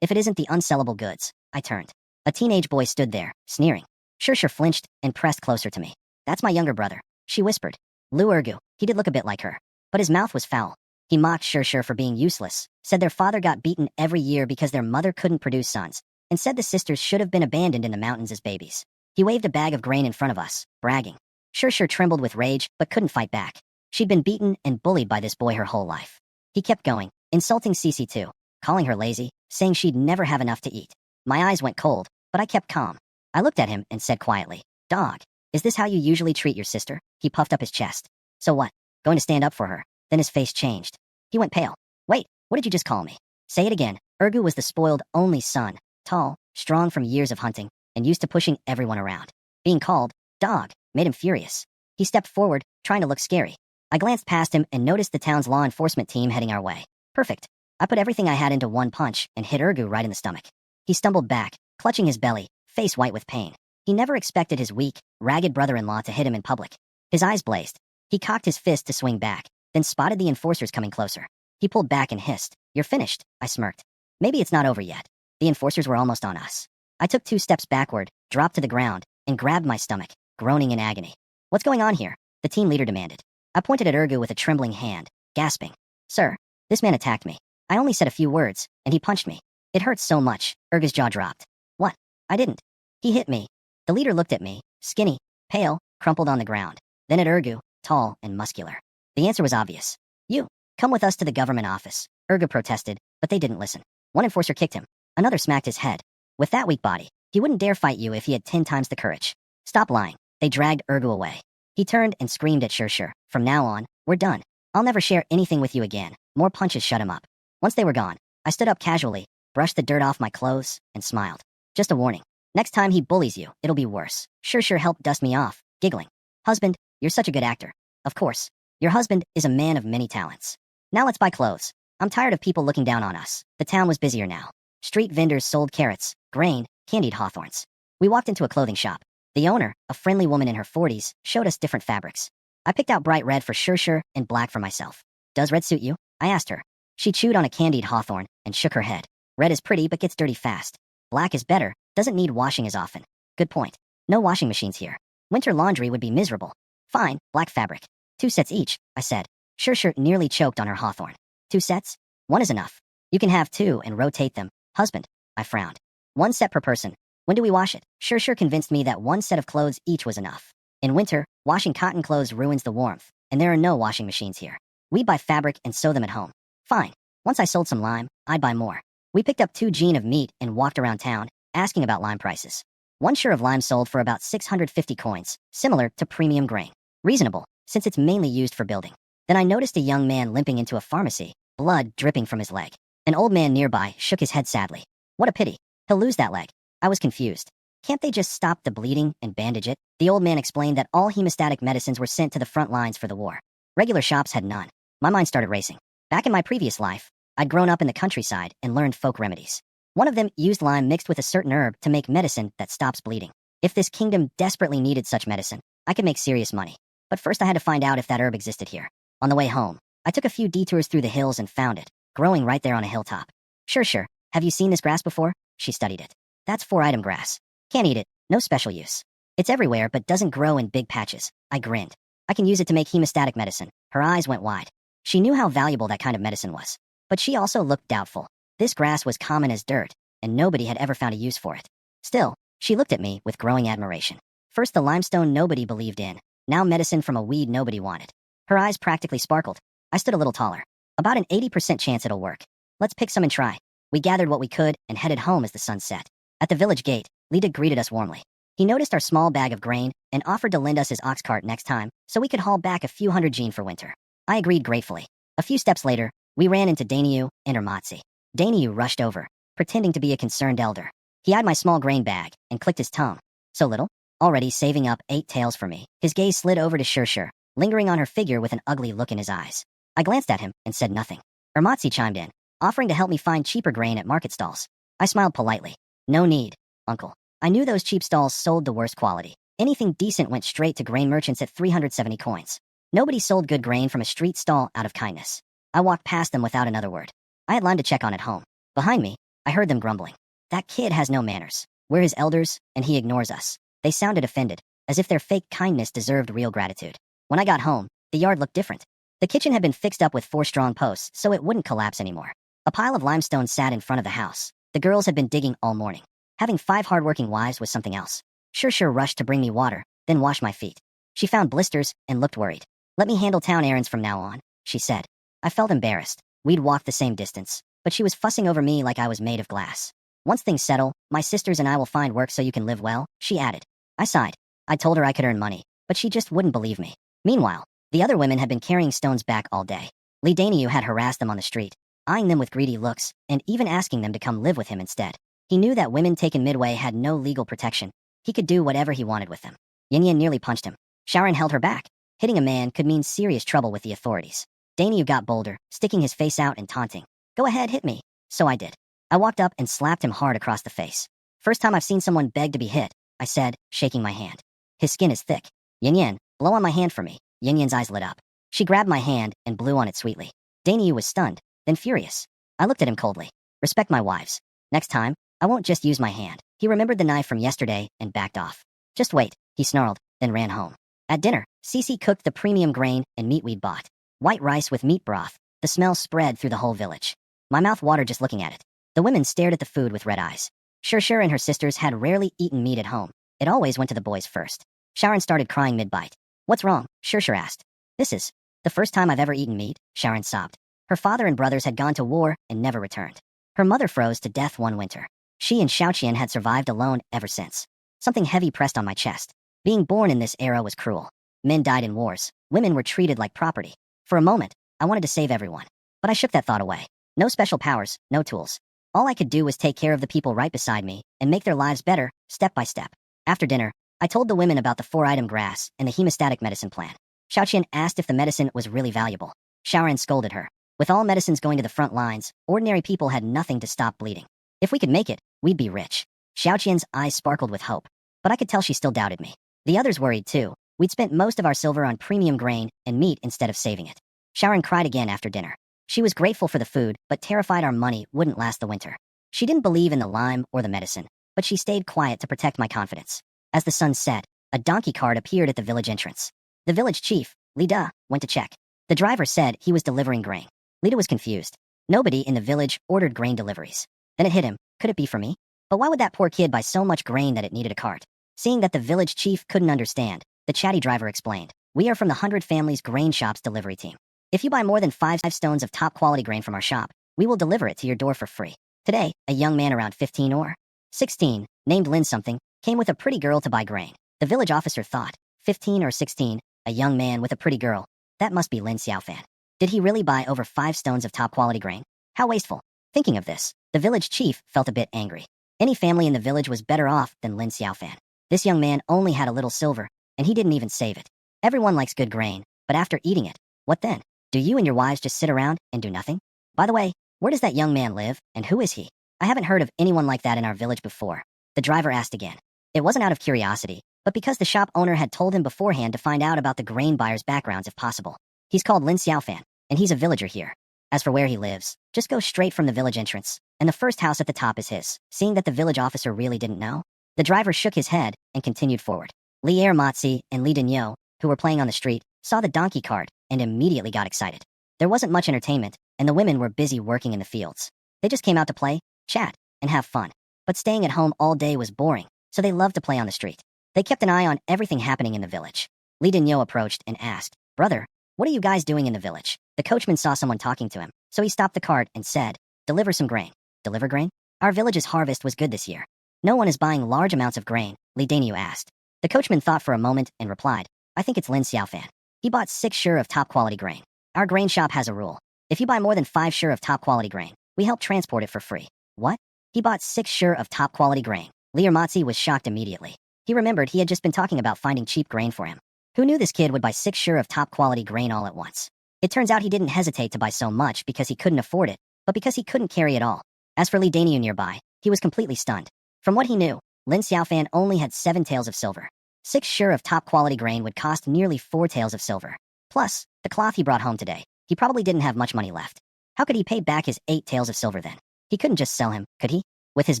if it isn't the unsellable goods. I turned. A teenage boy stood there, sneering. Sure flinched and pressed closer to me. That's my younger brother, she whispered. Lu Ergu, he did look a bit like her. But his mouth was foul. He mocked Sure for being useless, said their father got beaten every year because their mother couldn't produce sons, and said the sisters should have been abandoned in the mountains as babies. He waved a bag of grain in front of us, bragging. Sure trembled with rage, but couldn't fight back. She'd been beaten and bullied by this boy her whole life. He kept going, insulting Cece too, calling her lazy, saying she'd never have enough to eat. My eyes went cold, but I kept calm. I looked at him and said quietly, Dog, is this how you usually treat your sister? He puffed up his chest. So what? Going to stand up for her? Then his face changed. He went pale. Wait, what did you just call me? Say it again. Ergu was the spoiled only son, tall, strong from years of hunting, and used to pushing everyone around. Being called dog made him furious. He stepped forward, trying to look scary. I glanced past him and noticed the town's law enforcement team heading our way. Perfect. I put everything I had into one punch and hit Ergu right in the stomach. He stumbled back, clutching his belly, face white with pain. He never expected his weak, ragged brother-in-law to hit him in public. His eyes blazed. He cocked his fist to swing back, then spotted the enforcers coming closer. He pulled back and hissed. You're finished, I smirked. Maybe it's not over yet. The enforcers were almost on us. I took 2 steps backward, dropped to the ground, and grabbed my stomach, groaning in agony. What's going on here? The team leader demanded. I pointed at Ergu with a trembling hand, gasping. Sir, this man attacked me. I only said a few words, and he punched me. It hurt so much, Ergu's jaw dropped. What? I didn't. He hit me. The leader looked at me, skinny, pale, crumpled on the ground. Then at Ergu, tall and muscular. The answer was obvious. You, come with us to the government office. Ergu protested, but they didn't listen. One enforcer kicked him. Another smacked his head. With that weak body, he wouldn't dare fight you if he had 10 times the courage. Stop lying. They dragged Ergu away. He turned and screamed at Sure. From now on, we're done. I'll never share anything with you again. More punches shut him up. Once they were gone, I stood up casually, brushed the dirt off my clothes, and smiled. Just a warning. Next time he bullies you, it'll be worse. Sure helped dust me off, giggling. Husband, you're such a good actor. Of course. Your husband is a man of many talents. Now let's buy clothes. I'm tired of people looking down on us. The town was busier now. Street vendors sold carrots, grain, candied hawthorns. We walked into a clothing shop. The owner, a friendly woman in her 40s, showed us different fabrics. I picked out bright red for Sure and black for myself. Does red suit you? I asked her. She chewed on a candied hawthorn and shook her head. Red is pretty but gets dirty fast. Black is better, doesn't need washing as often. Good point. No washing machines here. Winter laundry would be miserable. Fine, black fabric. 2 sets each, I said. Sure nearly choked on her hawthorn. 2 sets? 1 is enough. You can have 2 and rotate them. Husband, I frowned. 1 set per person. When do we wash it? Sure convinced me that 1 set of clothes each was enough. In winter, washing cotton clothes ruins the warmth, and there are no washing machines here. We buy fabric and sew them at home. Fine. Once I sold some lime, I'd buy more. We picked up 2 jean of meat and walked around town, asking about lime prices. 1 share of lime sold for about 650 coins, similar to premium grain. Reasonable, since it's mainly used for building. Then I noticed a young man limping into a pharmacy, blood dripping from his leg. An old man nearby shook his head sadly. What a pity. He'll lose that leg. I was confused. Can't they just stop the bleeding and bandage it? The old man explained that all hemostatic medicines were sent to the front lines for the war. Regular shops had none. My mind started racing. Back in my previous life, I'd grown up in the countryside and learned folk remedies. One of them used lime mixed with a certain herb to make medicine that stops bleeding. If this kingdom desperately needed such medicine, I could make serious money. But first I had to find out if that herb existed here. On the way home, I took a few detours through the hills and found it, growing right there on a hilltop. Sure. Have you seen this grass before? She studied it. That's 4-item grass. Can't eat it, no special use. It's everywhere but doesn't grow in big patches. I grinned. I can use it to make hemostatic medicine. Her eyes went wide. She knew how valuable that kind of medicine was. But she also looked doubtful. This grass was common as dirt, and nobody had ever found a use for it. Still, she looked at me with growing admiration. First the limestone nobody believed in, now medicine from a weed nobody wanted. Her eyes practically sparkled. I stood a little taller. About an 80% chance it'll work. Let's pick some and try. We gathered what we could and headed home as the sun set. At the village gate, Lita greeted us warmly. He noticed our small bag of grain and offered to lend us his ox cart next time so we could haul back a few hundred jean for winter. I agreed gratefully. A few steps later, we ran into Dainyu and Ermatsi. Dainyu rushed over, pretending to be a concerned elder. He eyed my small grain bag and clicked his tongue. So little? Already saving up 8 taels for me. His gaze slid over to Sure, lingering on her figure with an ugly look in his eyes. I glanced at him and said nothing. Ermatsi chimed in, offering to help me find cheaper grain at market stalls. I smiled politely. No need, uncle. I knew those cheap stalls sold the worst quality. Anything decent went straight to grain merchants at 370 coins. Nobody sold good grain from a street stall out of kindness. I walked past them without another word. I had lime to check on at home. Behind me, I heard them grumbling. That kid has no manners. We're his elders, and he ignores us. They sounded offended, as if their fake kindness deserved real gratitude. When I got home, the yard looked different. The kitchen had been fixed up with 4 strong posts so it wouldn't collapse anymore. A pile of limestone sat in front of the house. The girls had been digging all morning. Having 5 hardworking wives was something else. Sure rushed to bring me water, then wash my feet. She found blisters and looked worried. Let me handle town errands from now on, she said. I felt embarrassed. We'd walked the same distance, but she was fussing over me like I was made of glass. Once things settle, my sisters and I will find work so you can live well, she added. I sighed. I told her I could earn money, but she just wouldn't believe me. Meanwhile, the other women had been carrying stones back all day. Lee Dainyu had harassed them on the street, eyeing them with greedy looks, and even asking them to come live with him instead. He knew that women taken midway had no legal protection. He could do whatever he wanted with them. Yin nearly punched him. Sharon held her back. Hitting a man could mean serious trouble with the authorities. Dainyu got bolder, sticking his face out and taunting. Go ahead, hit me. So I did. I walked up and slapped him hard across the face. First time I've seen someone beg to be hit, I said, shaking my hand. His skin is thick. Yin, blow on my hand for me. Yin eyes lit up. She grabbed my hand and blew on it sweetly. Dainyu was stunned, then furious. I looked at him coldly. Respect my wives. Next time, I won't just use my hand. He remembered the knife from yesterday and backed off. Just wait, he snarled, then ran home. At dinner, Cece cooked the premium grain and meat we'd bought. White rice with meat broth. The smell spread through the whole village. My mouth watered just looking at it. The women stared at the food with red eyes. Sure and her sisters had rarely eaten meat at home. It always went to the boys first. Sharon started crying mid-bite. What's wrong? Sure asked. This is the first time I've ever eaten meat, Sharon sobbed. Her father and brothers had gone to war and never returned. Her mother froze to death one winter. She and Xiaoqian had survived alone ever since. Something heavy pressed on my chest. Being born in this era was cruel. Men died in wars. Women were treated like property. For a moment, I wanted to save everyone. But I shook that thought away. No special powers, no tools. All I could do was take care of the people right beside me and make their lives better, step by step. After dinner, I told the women about the 4-item grass and the hemostatic medicine plan. Xiaoqian asked if the medicine was really valuable. Xiaoran scolded her. With all medicines going to the front lines, ordinary people had nothing to stop bleeding. If we could make it, we'd be rich. Xiaoqian's eyes sparkled with hope, but I could tell she still doubted me. The others worried too. We'd spent most of our silver on premium grain and meat instead of saving it. Xiaoran cried again after dinner. She was grateful for the food, but terrified our money wouldn't last the winter. She didn't believe in the lime or the medicine, but she stayed quiet to protect my confidence. As the sun set, a donkey cart appeared at the village entrance. The village chief, Li Da, went to check. The driver said he was delivering grain. Lida was confused. Nobody in the village ordered grain deliveries. Then it hit him. Could it be for me? But why would that poor kid buy so much grain that it needed a cart? Seeing that the village chief couldn't understand, the chatty driver explained. We are from the 100 Families Grain Shop's delivery team. If you buy more than 5 stones of top-quality grain from our shop, we will deliver it to your door for free. Today, a young man around 15 or 16, named Lin something, came with a pretty girl to buy grain. The village officer thought, 15 or 16, a young man with a pretty girl. That must be Lin Xiaofan. Did he really buy over 5 stones of top-quality grain? How wasteful. Thinking of this, the village chief felt a bit angry. Any family in the village was better off than Lin Xiaofan. This young man only had a little silver, and he didn't even save it. Everyone likes good grain, but after eating it, what then? Do you and your wives just sit around and do nothing? By the way, where does that young man live, and who is he? I haven't heard of anyone like that in our village before. The driver asked again. It wasn't out of curiosity, but because the shop owner had told him beforehand to find out about the grain buyers' backgrounds if possible. He's called Lin Xiaofan, and he's a villager here. As for where he lives, just go straight from the village entrance, and the first house at the top is his. Seeing that the village officer really didn't know, the driver shook his head and continued forward. Li Ermatzi and Li Denyo, who were playing on the street, saw the donkey cart and immediately got excited. There wasn't much entertainment, and the women were busy working in the fields. They just came out to play, chat, and have fun. But staying at home all day was boring, so they loved to play on the street. They kept an eye on everything happening in the village. Li Denyo approached and asked, Brother, what are you guys doing in the village? The coachman saw someone talking to him, so he stopped the cart and said, Deliver some grain. Deliver grain? Our village's harvest was good this year. No one is buying large amounts of grain, Li Denyo asked. The coachman thought for a moment and replied, I think it's Lin Xiaofan. He bought 6 sure of top-quality grain. Our grain shop has a rule. If you buy more than 5 sure of top-quality grain, we help transport it for free. What? He bought 6 sure of top-quality grain. Li Ermatzi was shocked immediately. He remembered he had just been talking about finding cheap grain for him. Who knew this kid would buy 6 sure of top-quality grain all at once? It turns out he didn't hesitate to buy so much because he couldn't afford it, but because he couldn't carry it all. As for Li Denyu nearby, he was completely stunned. From what he knew, Lin Xiaofan only had 7 taels of silver. 6 sure of top-quality grain would cost nearly 4 taels of silver. Plus, the cloth he brought home today, he probably didn't have much money left. How could he pay back his 8 taels of silver then? He couldn't just sell him, could he? With his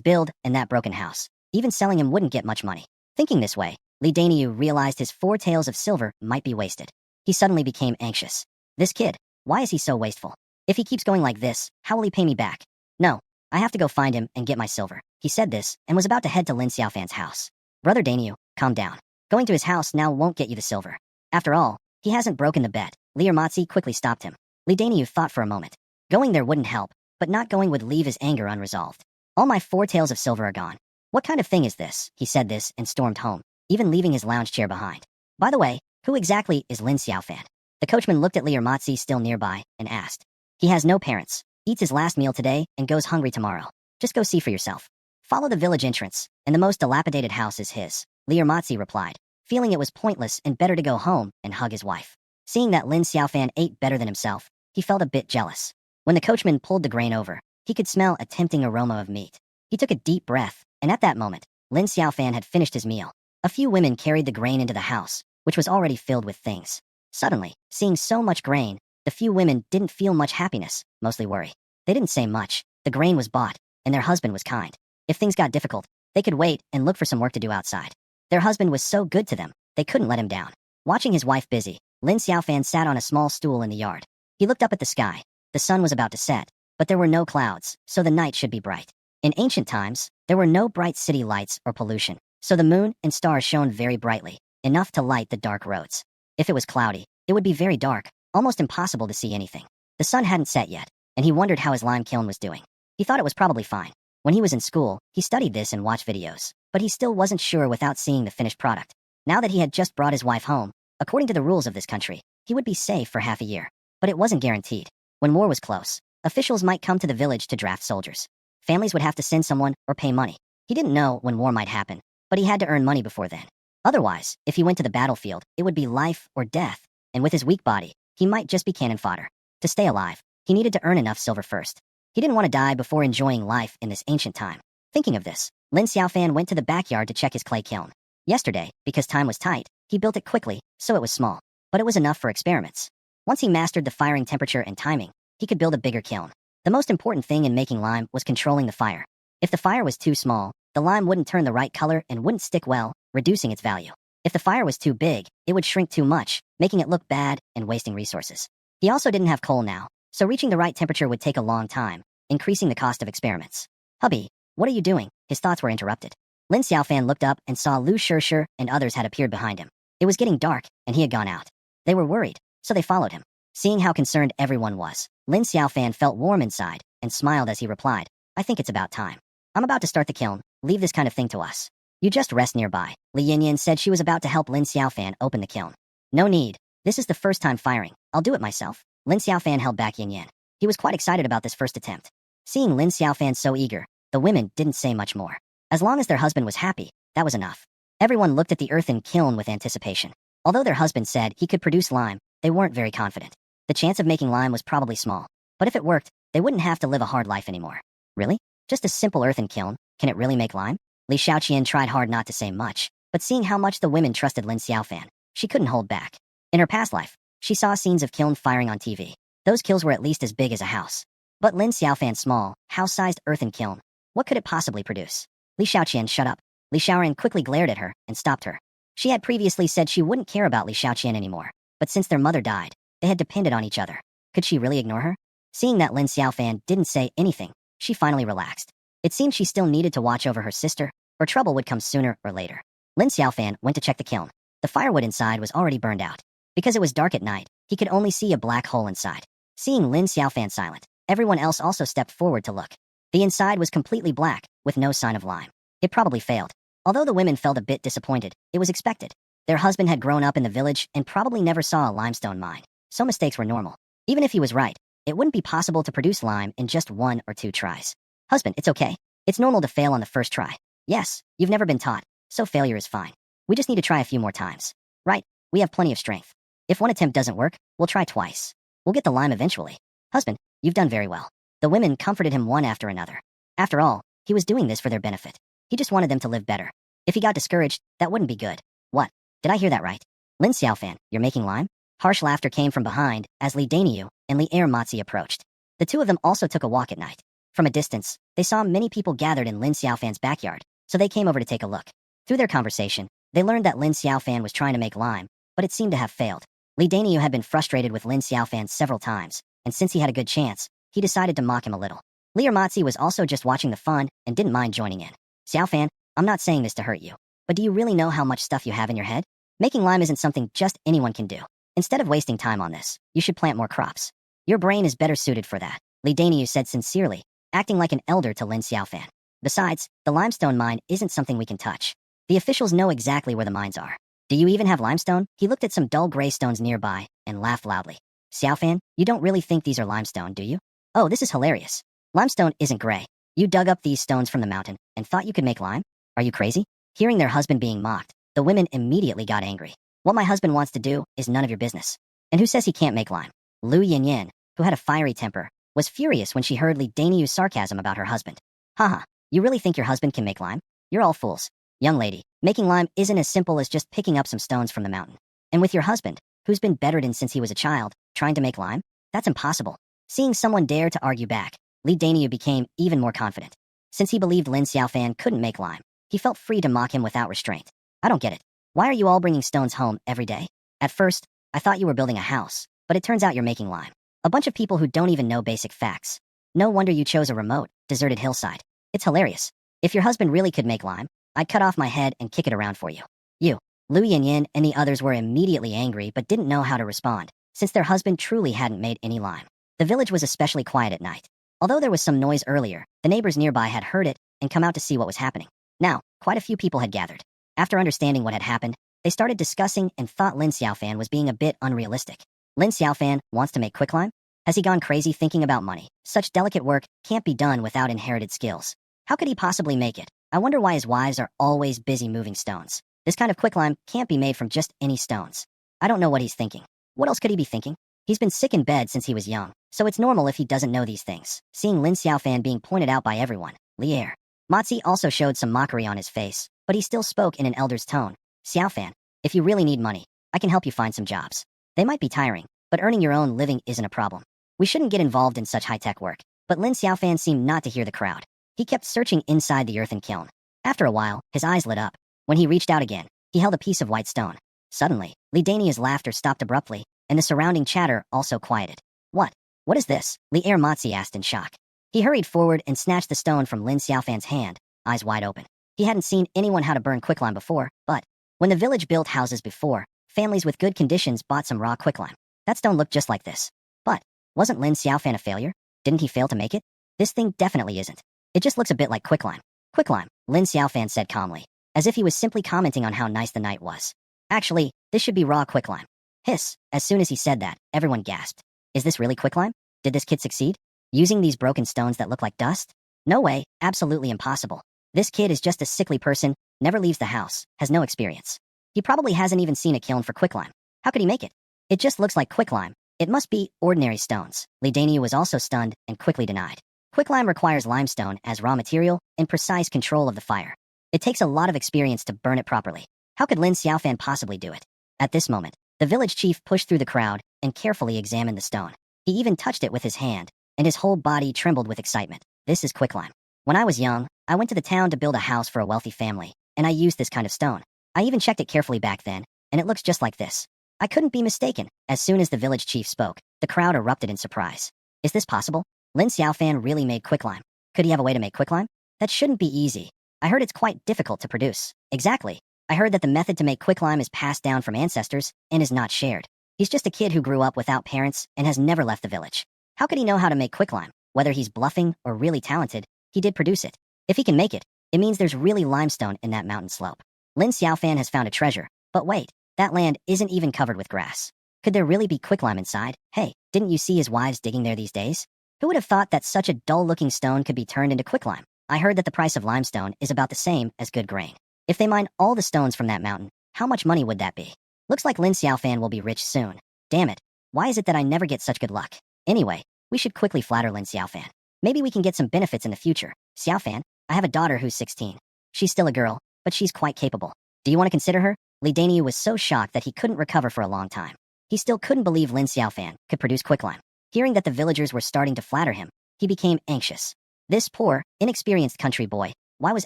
build and that broken house, even selling him wouldn't get much money. Thinking this way, Li Denyu realized his 4 taels of silver might be wasted. He suddenly became anxious. This kid, why is he so wasteful? If he keeps going like this, how will he pay me back? No, I have to go find him and get my silver. He said this and was about to head to Lin Xiaofan's house. Brother Denyu, calm down. Going to his house now won't get you the silver. After all, he hasn't broken the bet. Li Ermatzi quickly stopped him. Li Denyu thought for a moment. Going there wouldn't help, but not going would leave his anger unresolved. All my 4 taels of silver are gone. What kind of thing is this? He said this and stormed home, even leaving his lounge chair behind. By the way, who exactly is Lin Xiaofan? The coachman looked at Li Ermatzi still nearby and asked. He has no parents, eats his last meal today, and goes hungry tomorrow. Just go see for yourself. Follow the village entrance, and the most dilapidated house is his. Li Ermatzi replied, feeling it was pointless and better to go home and hug his wife. Seeing that Lin Xiaofan ate better than himself, he felt a bit jealous. When the coachman pulled the grain over, he could smell a tempting aroma of meat. He took a deep breath, and at that moment, Lin Xiaofan had finished his meal. A few women carried the grain into the house, which was already filled with things. Suddenly, seeing so much grain, the few women didn't feel much happiness, mostly worry. They didn't say much. The grain was bought, and their husband was kind. If things got difficult, they could wait and look for some work to do outside. Their husband was so good to them, they couldn't let him down. Watching his wife busy, Lin Xiaofan sat on a small stool in the yard. He looked up at the sky. The sun was about to set, but there were no clouds, so the night should be bright. In ancient times, there were no bright city lights or pollution, so the moon and stars shone very brightly, enough to light the dark roads. If it was cloudy, it would be very dark, almost impossible to see anything. The sun hadn't set yet, and he wondered how his lime kiln was doing. He thought it was probably fine. When he was in school, he studied this and watched videos, but he still wasn't sure without seeing the finished product. Now that he had just brought his wife home, according to the rules of this country, he would be safe for half a year. But it wasn't guaranteed. When war was close, officials might come to the village to draft soldiers. Families would have to send someone or pay money. He didn't know when war might happen, but he had to earn money before then. Otherwise, if he went to the battlefield, it would be life or death, and with his weak body, he might just be cannon fodder. To stay alive, he needed to earn enough silver first. He didn't want to die before enjoying life in this ancient time. Thinking of this, Lin Xiaofan went to the backyard to check his clay kiln. Yesterday, because time was tight, he built it quickly, so it was small, but it was enough for experiments. Once he mastered the firing temperature and timing, he could build a bigger kiln. The most important thing in making lime was controlling the fire. If the fire was too small, the lime wouldn't turn the right color and wouldn't stick well, reducing its value. If the fire was too big, it would shrink too much, making it look bad and wasting resources. He also didn't have coal now, so reaching the right temperature would take a long time, increasing the cost of experiments. Hubby, what are you doing? His thoughts were interrupted. Lin Xiaofan looked up and saw Lu Shirshir and others had appeared behind him. It was getting dark, and he had gone out. They were worried, so they followed him. Seeing how concerned everyone was, Lin Xiaofan felt warm inside and smiled as he replied, I think it's about time. I'm about to start the kiln. Leave this kind of thing to us. You just rest nearby. Li Yinyan said she was about to help Lin Xiaofan open the kiln. No need. This is the first time firing. I'll do it myself. Lin Xiaofan held back Yinyan. He was quite excited about this first attempt. Seeing Lin Xiaofan so eager, the women didn't say much more. As long as their husband was happy, that was enough. Everyone looked at the earthen kiln with anticipation. Although their husband said he could produce lime, they weren't very confident. The chance of making lime was probably small. But if it worked, they wouldn't have to live a hard life anymore. Really? Just a simple earthen kiln, can it really make lime? Li Xiaoqian tried hard not to say much, but seeing how much the women trusted Lin Xiaofan, she couldn't hold back. In her past life, she saw scenes of kiln firing on TV. Those kilns were at least as big as a house. But Lin Xiaofan's small, house-sized earthen kiln, what could it possibly produce? Li Xiaoqian shut up. Li Xiaoran quickly glared at her and stopped her. She had previously said she wouldn't care about Li Xiaoqian anymore, but since their mother died, they had depended on each other. Could she really ignore her? Seeing that Lin Xiaofan didn't say anything, she finally relaxed. It seemed she still needed to watch over her sister, or trouble would come sooner or later. Lin Xiaofan went to check the kiln. The firewood inside was already burned out. Because it was dark at night, he could only see a black hole inside. Seeing Lin Xiaofan silent, everyone else also stepped forward to look. The inside was completely black, with no sign of lime. It probably failed. Although the women felt a bit disappointed, it was expected. Their husband had grown up in the village and probably never saw a limestone mine, so mistakes were normal. Even if he was right, it wouldn't be possible to produce lime in just 1 or 2 tries. Husband, it's okay. It's normal to fail on the first try. Yes, you've never been taught, so failure is fine. We just need to try a few more times. Right, we have plenty of strength. If one attempt doesn't work, we'll try twice. We'll get the lime eventually. Husband, you've done very well. The women comforted him one after another. After all, he was doing this for their benefit. He just wanted them to live better. If he got discouraged, that wouldn't be good. What? Did I hear that right? Lin Xiaofan, you're making lime? Harsh laughter came from behind as Li Daniu and Li Ermatzi approached. The two of them also took a walk at night. From a distance, they saw many people gathered in Lin Xiaofan's backyard, so they came over to take a look. Through their conversation, they learned that Lin Xiaofan was trying to make lime, but it seemed to have failed. Li Daniu had been frustrated with Lin Xiaofan several times, and since he had a good chance, he decided to mock him a little. Li Ermatzi was also just watching the fun and didn't mind joining in. Xiaofan, I'm not saying this to hurt you, but do you really know how much stuff you have in your head? Making lime isn't something just anyone can do. Instead of wasting time on this, you should plant more crops. Your brain is better suited for that, Li Daniu said sincerely, acting like an elder to Lin Xiaofan. Besides, the limestone mine isn't something we can touch. The officials know exactly where the mines are. Do you even have limestone? He looked at some dull gray stones nearby and laughed loudly. Xiaofan, you don't really think these are limestone, do you? Oh, this is hilarious. Limestone isn't gray. You dug up these stones from the mountain and thought you could make lime? Are you crazy? Hearing their husband being mocked, the women immediately got angry. What my husband wants to do is none of your business. And who says he can't make lime? Lu Yinyan, who had a fiery temper, was furious when she heard Li Daniu's sarcasm about her husband. Haha, you really think your husband can make lime? You're all fools. Young lady, making lime isn't as simple as just picking up some stones from the mountain. And with your husband, who's been bedridden since he was a child, trying to make lime? That's impossible. Seeing someone dare to argue back, Li Daniu became even more confident. Since he believed Lin Xiaofan couldn't make lime, he felt free to mock him without restraint. I don't get it. Why are you all bringing stones home every day? At first, I thought you were building a house, but it turns out you're making lime. A bunch of people who don't even know basic facts. No wonder you chose a remote, deserted hillside. It's hilarious. If your husband really could make lime, I'd cut off my head and kick it around for you. You, Lu Yinyan and the others were immediately angry but didn't know how to respond, since their husband truly hadn't made any lime. The village was especially quiet at night. Although there was some noise earlier, the neighbors nearby had heard it and come out to see what was happening. Now, quite a few people had gathered. After understanding what had happened, they started discussing and thought Lin Xiaofan was being a bit unrealistic. Lin Xiaofan wants to make quicklime? Has he gone crazy thinking about money? Such delicate work can't be done without inherited skills. How could he possibly make it? I wonder why his wives are always busy moving stones. This kind of quicklime can't be made from just any stones. I don't know what he's thinking. What else could he be thinking? He's been sick in bed since he was young, so it's normal if he doesn't know these things. Seeing Lin Xiaofan being pointed out by everyone, Lier. Matzi also showed some mockery on his face, but he still spoke in an elder's tone. Xiaofan, if you really need money, I can help you find some jobs. They might be tiring, but earning your own living isn't a problem. We shouldn't get involved in such high-tech work. But Lin Xiaofan seemed not to hear the crowd. He kept searching inside the earthen kiln. After a while, his eyes lit up. When he reached out again, he held a piece of white stone. Suddenly, Li Dania's laughter stopped abruptly, and the surrounding chatter also quieted. What? What is this? Li Matzi asked in shock. He hurried forward and snatched the stone from Lin Xiaofan's hand, eyes wide open. He hadn't seen anyone how to burn quicklime before, but when the village built houses before, families with good conditions bought some raw quicklime. That stone looked just like this. But wasn't Lin Xiaofan a failure? Didn't he fail to make it? This thing definitely isn't. It just looks a bit like quicklime. Quicklime, Lin Xiaofan said calmly, as if he was simply commenting on how nice the night was. Actually, this should be raw quicklime. Hiss. As soon as he said that, everyone gasped. Is this really quicklime? Did this kid succeed? Using these broken stones that look like dust? No way, absolutely impossible. This kid is just a sickly person, never leaves the house, has no experience. He probably hasn't even seen a kiln for quicklime. How could he make it? It just looks like quicklime. It must be ordinary stones. Li Dania was also stunned and quickly denied. Quicklime requires limestone as raw material and precise control of the fire. It takes a lot of experience to burn it properly. How could Lin Xiaofan possibly do it? At this moment, the village chief pushed through the crowd and carefully examined the stone. He even touched it with his hand, and his whole body trembled with excitement. This is quicklime. When I was young, I went to the town to build a house for a wealthy family, and I used this kind of stone. I even checked it carefully back then, and it looks just like this. I couldn't be mistaken. As soon as the village chief spoke, the crowd erupted in surprise. Is this possible? Lin Xiaofan really made quicklime. Could he have a way to make quicklime? That shouldn't be easy. I heard it's quite difficult to produce. Exactly. I heard that the method to make quicklime is passed down from ancestors and is not shared. He's just a kid who grew up without parents and has never left the village. How could he know how to make quicklime? Whether he's bluffing or really talented, he did produce it. If he can make it, it means there's really limestone in that mountain slope. Lin Xiaofan has found a treasure. But wait, that land isn't even covered with grass. Could there really be quicklime inside? Hey, didn't you see his wives digging there these days? Who would have thought that such a dull-looking stone could be turned into quicklime? I heard that the price of limestone is about the same as good grain. If they mine all the stones from that mountain, how much money would that be? Looks like Lin Xiaofan will be rich soon. Damn it, why is it that I never get such good luck? Anyway, we should quickly flatter Lin Xiaofan. Maybe we can get some benefits in the future. Xiaofan, I have a daughter who's 16. She's still a girl, but she's quite capable. Do you want to consider her? Li Daniu was so shocked that he couldn't recover for a long time. He still couldn't believe Lin Xiaofan could produce quicklime. Hearing that the villagers were starting to flatter him, he became anxious. This poor, inexperienced country boy, why was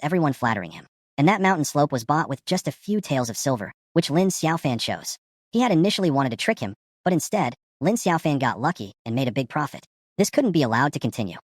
everyone flattering him? And that mountain slope was bought with just a few taels of silver, which Lin Xiaofan chose. He had initially wanted to trick him, but instead, Lin Xiaofan got lucky and made a big profit. This couldn't be allowed to continue.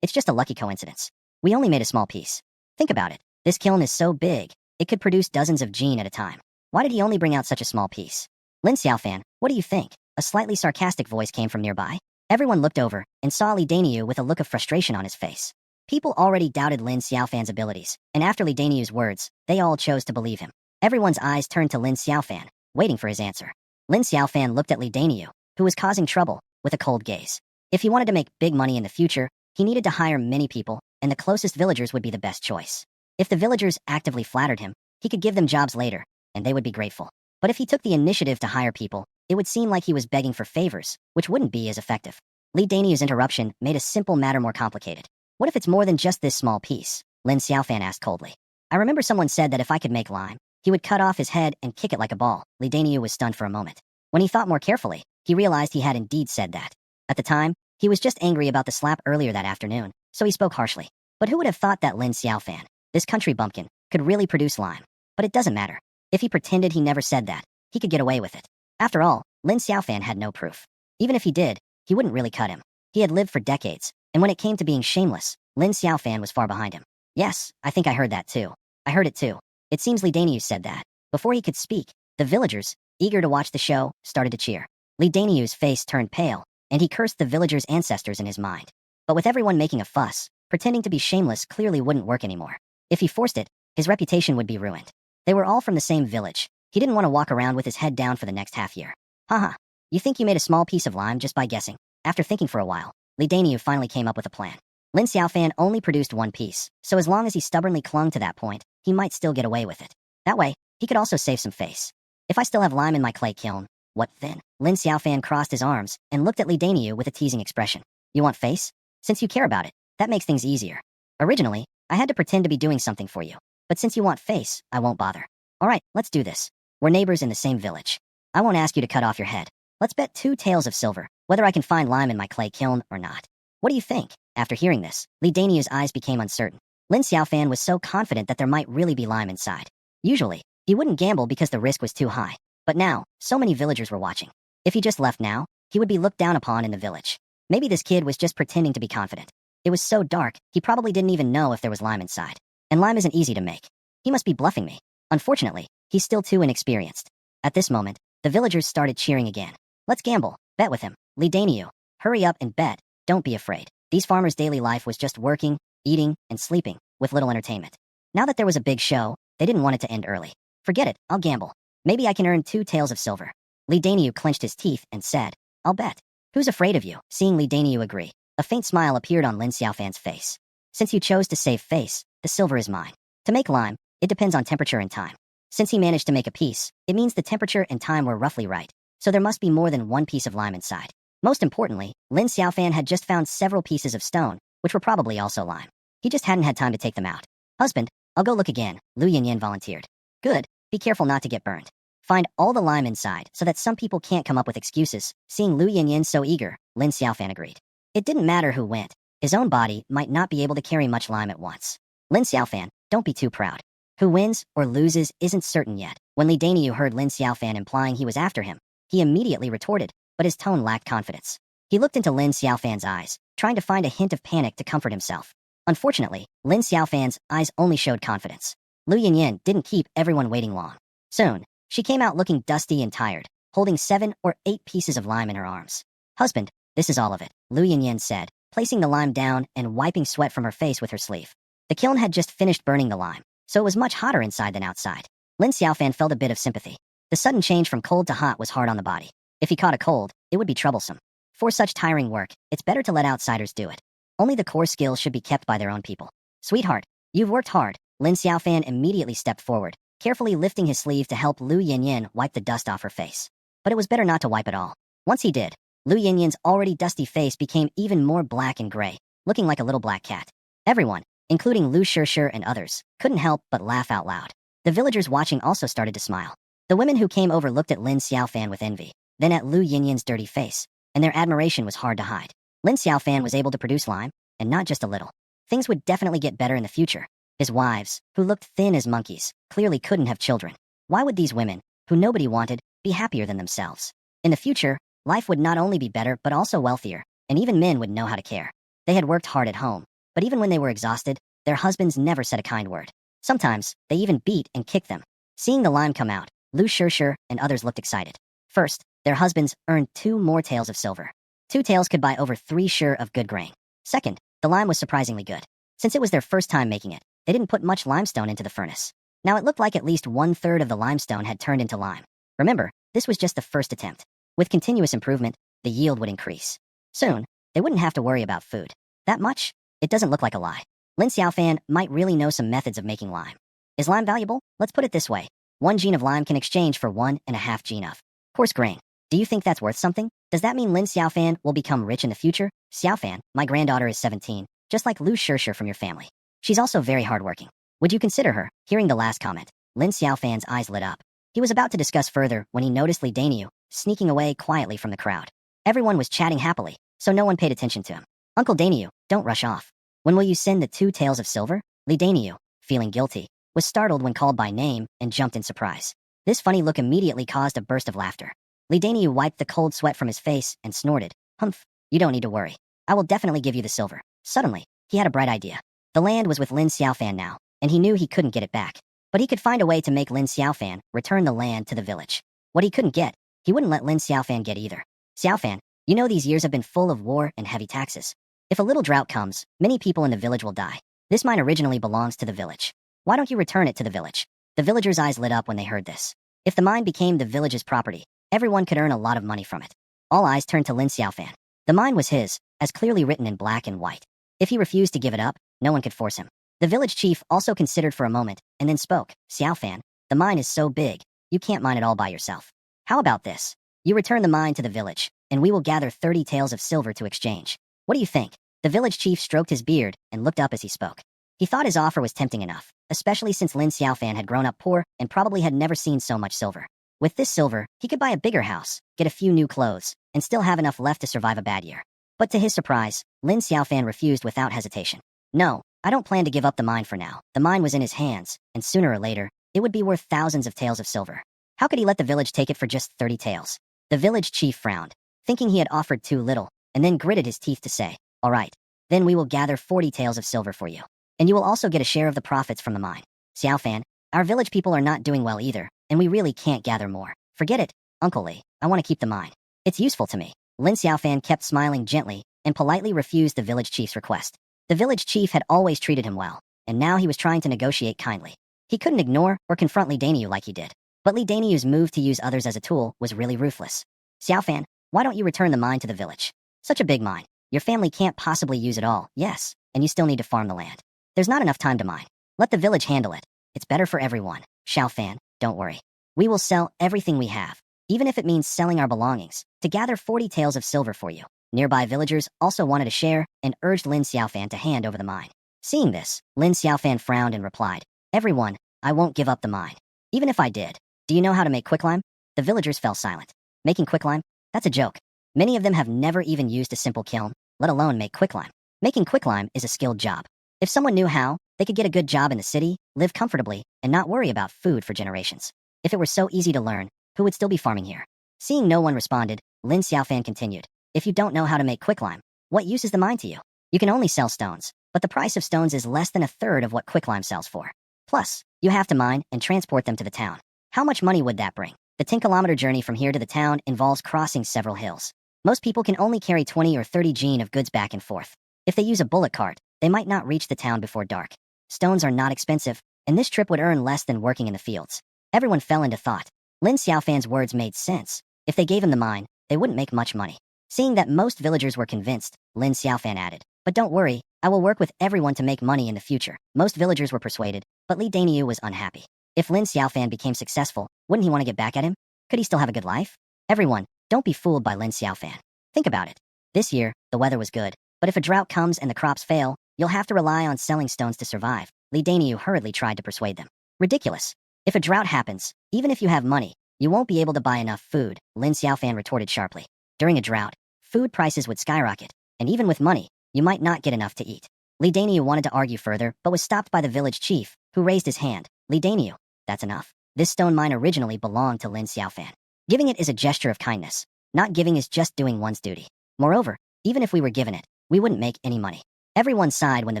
It's just a lucky coincidence. We only made a small piece. Think about it. This kiln is so big, it could produce dozens of gene at a time. Why did he only bring out such a small piece? Lin Xiaofan, what do you think? A slightly sarcastic voice came from nearby. Everyone looked over and saw Li Daniu with a look of frustration on his face. People already doubted Lin Xiaofan's abilities, and after Li Daniu's words, they all chose to believe him. Everyone's eyes turned to Lin Xiaofan, waiting for his answer. Lin Xiaofan looked at Li Daniu, who was causing trouble, with a cold gaze. If he wanted to make big money in the future, he needed to hire many people, and the closest villagers would be the best choice. If the villagers actively flattered him, he could give them jobs later, and they would be grateful. But if he took the initiative to hire people, it would seem like he was begging for favors, which wouldn't be as effective. Li Daniu's interruption made a simple matter more complicated. What if it's more than just this small piece? Lin Xiaofan asked coldly. I remember someone said that if I could make lime, he would cut off his head and kick it like a ball. Li Daniu was stunned for a moment. When he thought more carefully, he realized he had indeed said that. At the time, he was just angry about the slap earlier that afternoon, so he spoke harshly. But who would have thought that Lin Xiaofan, this country bumpkin, could really produce lime? But it doesn't matter. If he pretended he never said that, he could get away with it. After all, Lin Xiaofan had no proof. Even if he did, he wouldn't really cut him. He had lived for decades, and when it came to being shameless, Lin Xiaofan was far behind him. Yes, I think I heard that too. I heard it too. It seems Li Daniu said that. Before he could speak, the villagers, eager to watch the show, started to cheer. Li Daniu's face turned pale, and he cursed the villagers' ancestors in his mind. But with everyone making a fuss, pretending to be shameless clearly wouldn't work anymore. If he forced it, his reputation would be ruined. They were all from the same village. He didn't want to walk around with his head down for the next half year. Haha, you think you made a small piece of lime just by guessing? After thinking for a while, Li Daniu finally came up with a plan. Lin Xiaofan only produced one piece, so as long as he stubbornly clung to that point, he might still get away with it. That way, he could also save some face. If I still have lime in my clay kiln, what then? Lin Xiaofan crossed his arms and looked at Li Daniu with a teasing expression. You want face? Since you care about it, that makes things easier. Originally, I had to pretend to be doing something for you, but since you want face, I won't bother. All right, let's do this. We're neighbors in the same village. I won't ask you to cut off your head. Let's bet 2 taels of silver, whether I can find lime in my clay kiln or not. What do you think? After hearing this, Li Daniu's eyes became uncertain. Lin Xiaofan was so confident that there might really be lime inside. Usually, he wouldn't gamble because the risk was too high. But now, so many villagers were watching. If he just left now, he would be looked down upon in the village. Maybe this kid was just pretending to be confident. It was so dark, he probably didn't even know if there was lime inside. And lime isn't easy to make. He must be bluffing me. Unfortunately, he's still too inexperienced. At this moment, the villagers started cheering again. Let's gamble. Bet with him. Li Daniu. Hurry up and bet. Don't be afraid. These farmers' daily life was just working, eating, and sleeping, with little entertainment. Now that there was a big show, they didn't want it to end early. Forget it, I'll gamble. Maybe I can earn 2 taels of silver. Li Daniu clenched his teeth and said, I'll bet. Who's afraid of you? Seeing Li Daniu agree, a faint smile appeared on Lin Xiaofan's face. Since you chose to save face, the silver is mine. To make lime, it depends on temperature and time. Since he managed to make a piece, it means the temperature and time were roughly right, so there must be more than 1 piece of lime inside. Most importantly, Lin Xiaofan had just found several pieces of stone, which were probably also lime. He just hadn't had time to take them out. Husband, I'll go look again, Lu Yinyin volunteered. Good, be careful not to get burned. Find all the lime inside so that some people can't come up with excuses. Seeing Lu Yinyin so eager, Lin Xiaofan agreed. It didn't matter who went. His own body might not be able to carry much lime at once. Lin Xiaofan, don't be too proud. Who wins or loses isn't certain yet. When Li Daniu heard Lin Xiaofan implying he was after him, he immediately retorted, but his tone lacked confidence. He looked into Lin Xiaofan's eyes, trying to find a hint of panic to comfort himself. Unfortunately, Lin Xiaofan's eyes only showed confidence. Lu Yinyin didn't keep everyone waiting long. Soon, she came out looking dusty and tired, holding 7 or 8 pieces of lime in her arms. Husband, this is all of it, Lu Yinyin said, placing the lime down and wiping sweat from her face with her sleeve. The kiln had just finished burning the lime, so it was much hotter inside than outside. Lin Xiaofan felt a bit of sympathy. The sudden change from cold to hot was hard on the body. If he caught a cold, it would be troublesome. For such tiring work, it's better to let outsiders do it. Only the core skills should be kept by their own people. Sweetheart, you've worked hard. Lin Xiaofan immediately stepped forward, carefully lifting his sleeve to help Lu Yinyin wipe the dust off her face. But it was better not to wipe at all. Once he did, Lu Yinyin's already dusty face became even more black and gray, looking like a little black cat. Everyone, including Lu Shishir and others, couldn't help but laugh out loud. The villagers watching also started to smile. The women who came over looked at Lin Xiaofan with envy, then at Lu Yinyin's dirty face, and their admiration was hard to hide. Lin Xiaofan was able to produce lime, and not just a little. Things would definitely get better in the future. His wives, who looked thin as monkeys, clearly couldn't have children. Why would these women, who nobody wanted, be happier than themselves? In the future, life would not only be better but also wealthier, and even men would know how to care. They had worked hard at home, but even when they were exhausted, their husbands never said a kind word. Sometimes, they even beat and kicked them. Seeing the lime come out, Lu Shishir and others looked excited. First, their husbands earned 2 more taels of silver. 2 taels could buy over 3 shur of good grain. Second, the lime was surprisingly good. Since it was their first time making it, they didn't put much limestone into the furnace. Now it looked like at least 1/3 of the limestone had turned into lime. Remember, this was just the first attempt. With continuous improvement, the yield would increase. Soon, they wouldn't have to worry about food. That much? It doesn't look like a lie. Lin Xiaofan might really know some methods of making lime. Is lime valuable? Let's put it this way. 1 gene of lime can exchange for 1.5 gene of coarse grain. Do you think that's worth something? Does that mean Lin Xiaofan will become rich in the future? Xiaofan, my granddaughter is 17, just like Lu Shishir from your family. She's also very hardworking. Would you consider her? Hearing the last comment, Lin Xiaofan's eyes lit up. He was about to discuss further when he noticed Li Daniu sneaking away quietly from the crowd. Everyone was chatting happily, so no one paid attention to him. Uncle Daniu, don't rush off. When will you send the 2 taels of silver? Li Daniu, feeling guilty, was startled when called by name and jumped in surprise. This funny look immediately caused a burst of laughter. Li Daniu wiped the cold sweat from his face and snorted. Humph, you don't need to worry. I will definitely give you the silver. Suddenly, he had a bright idea. The land was with Lin Xiaofan now, and he knew he couldn't get it back. But he could find a way to make Lin Xiaofan return the land to the village. What he couldn't get, he wouldn't let Lin Xiaofan get either. Xiaofan, you know these years have been full of war and heavy taxes. If a little drought comes, many people in the village will die. This mine originally belongs to the village. Why don't you return it to the village? The villagers' eyes lit up when they heard this. If the mine became the village's property, everyone could earn a lot of money from it. All eyes turned to Lin Xiaofan. The mine was his, as clearly written in black and white. If he refused to give it up, no one could force him. The village chief also considered for a moment, and then spoke. Xiaofan, the mine is so big, you can't mine it all by yourself. How about this? You return the mine to the village, and we will gather 30 taels of silver to exchange. What do you think? The village chief stroked his beard and looked up as he spoke. He thought his offer was tempting enough, especially since Lin Xiaofan had grown up poor and probably had never seen so much silver. With this silver, he could buy a bigger house, get a few new clothes, and still have enough left to survive a bad year. But to his surprise, Lin Xiaofan refused without hesitation. No, I don't plan to give up the mine for now. The mine was in his hands, and sooner or later, it would be worth thousands of taels of silver. How could he let the village take it for just 30 taels? The village chief frowned, thinking he had offered too little, and then gritted his teeth to say, all right, then we will gather 40 taels of silver for you. And you will also get a share of the profits from the mine. Xiaofan, our village people are not doing well either, and we really can't gather more. Forget it, Uncle Li, I want to keep the mine. It's useful to me. Lin Xiaofan kept smiling gently and politely refused the village chief's request. The village chief had always treated him well, and now he was trying to negotiate kindly. He couldn't ignore or confront Li Daniu like he did. But Li Daniu's move to use others as a tool was really ruthless. Xiaofan, why don't you return the mine to the village? Such a big mine. Your family can't possibly use it all, yes, and you still need to farm the land. There's not enough time to mine. Let the village handle it. It's better for everyone. Xiaofan, don't worry. We will sell everything we have, even if it means selling our belongings, to gather 40 taels of silver for you. Nearby villagers also wanted a share and urged Lin Xiaofan to hand over the mine. Seeing this, Lin Xiaofan frowned and replied, everyone, I won't give up the mine. Even if I did. Do you know how to make quicklime? The villagers fell silent. Making quicklime? That's a joke. Many of them have never even used a simple kiln, let alone make quicklime. Making quicklime is a skilled job. If someone knew how, they could get a good job in the city, live comfortably, and not worry about food for generations. If it were so easy to learn, who would still be farming here? Seeing no one responded, Lin Xiaofan continued. If you don't know how to make quicklime, what use is the mine to you? You can only sell stones, but the price of stones is less than a third of what quicklime sells for. Plus, you have to mine and transport them to the town. How much money would that bring? The 10-kilometer journey from here to the town involves crossing several hills. Most people can only carry 20 or 30 jin of goods back and forth. If they use a bullock cart, they might not reach the town before dark. Stones are not expensive, and this trip would earn less than working in the fields. Everyone fell into thought. Lin Xiaofan's words made sense. If they gave him the mine, they wouldn't make much money. Seeing that most villagers were convinced, Lin Xiaofan added, but don't worry, I will work with everyone to make money in the future. Most villagers were persuaded, but Li Daniu was unhappy. If Lin Xiaofan became successful, wouldn't he want to get back at him? Could he still have a good life? Everyone, don't be fooled by Lin Xiaofan. Think about it. This year, the weather was good, but if a drought comes and the crops fail, you'll have to rely on selling stones to survive. Li Daniu hurriedly tried to persuade them. Ridiculous. If a drought happens, even if you have money, you won't be able to buy enough food, Lin Xiaofan retorted sharply. During a drought, food prices would skyrocket, and even with money, you might not get enough to eat. Li Daniu wanted to argue further, but was stopped by the village chief, who raised his hand. Li Daniu, that's enough. This stone mine originally belonged to Lin Xiaofan. Giving it is a gesture of kindness. Not giving is just doing one's duty. Moreover, even if we were given it, we wouldn't make any money. Everyone sighed when the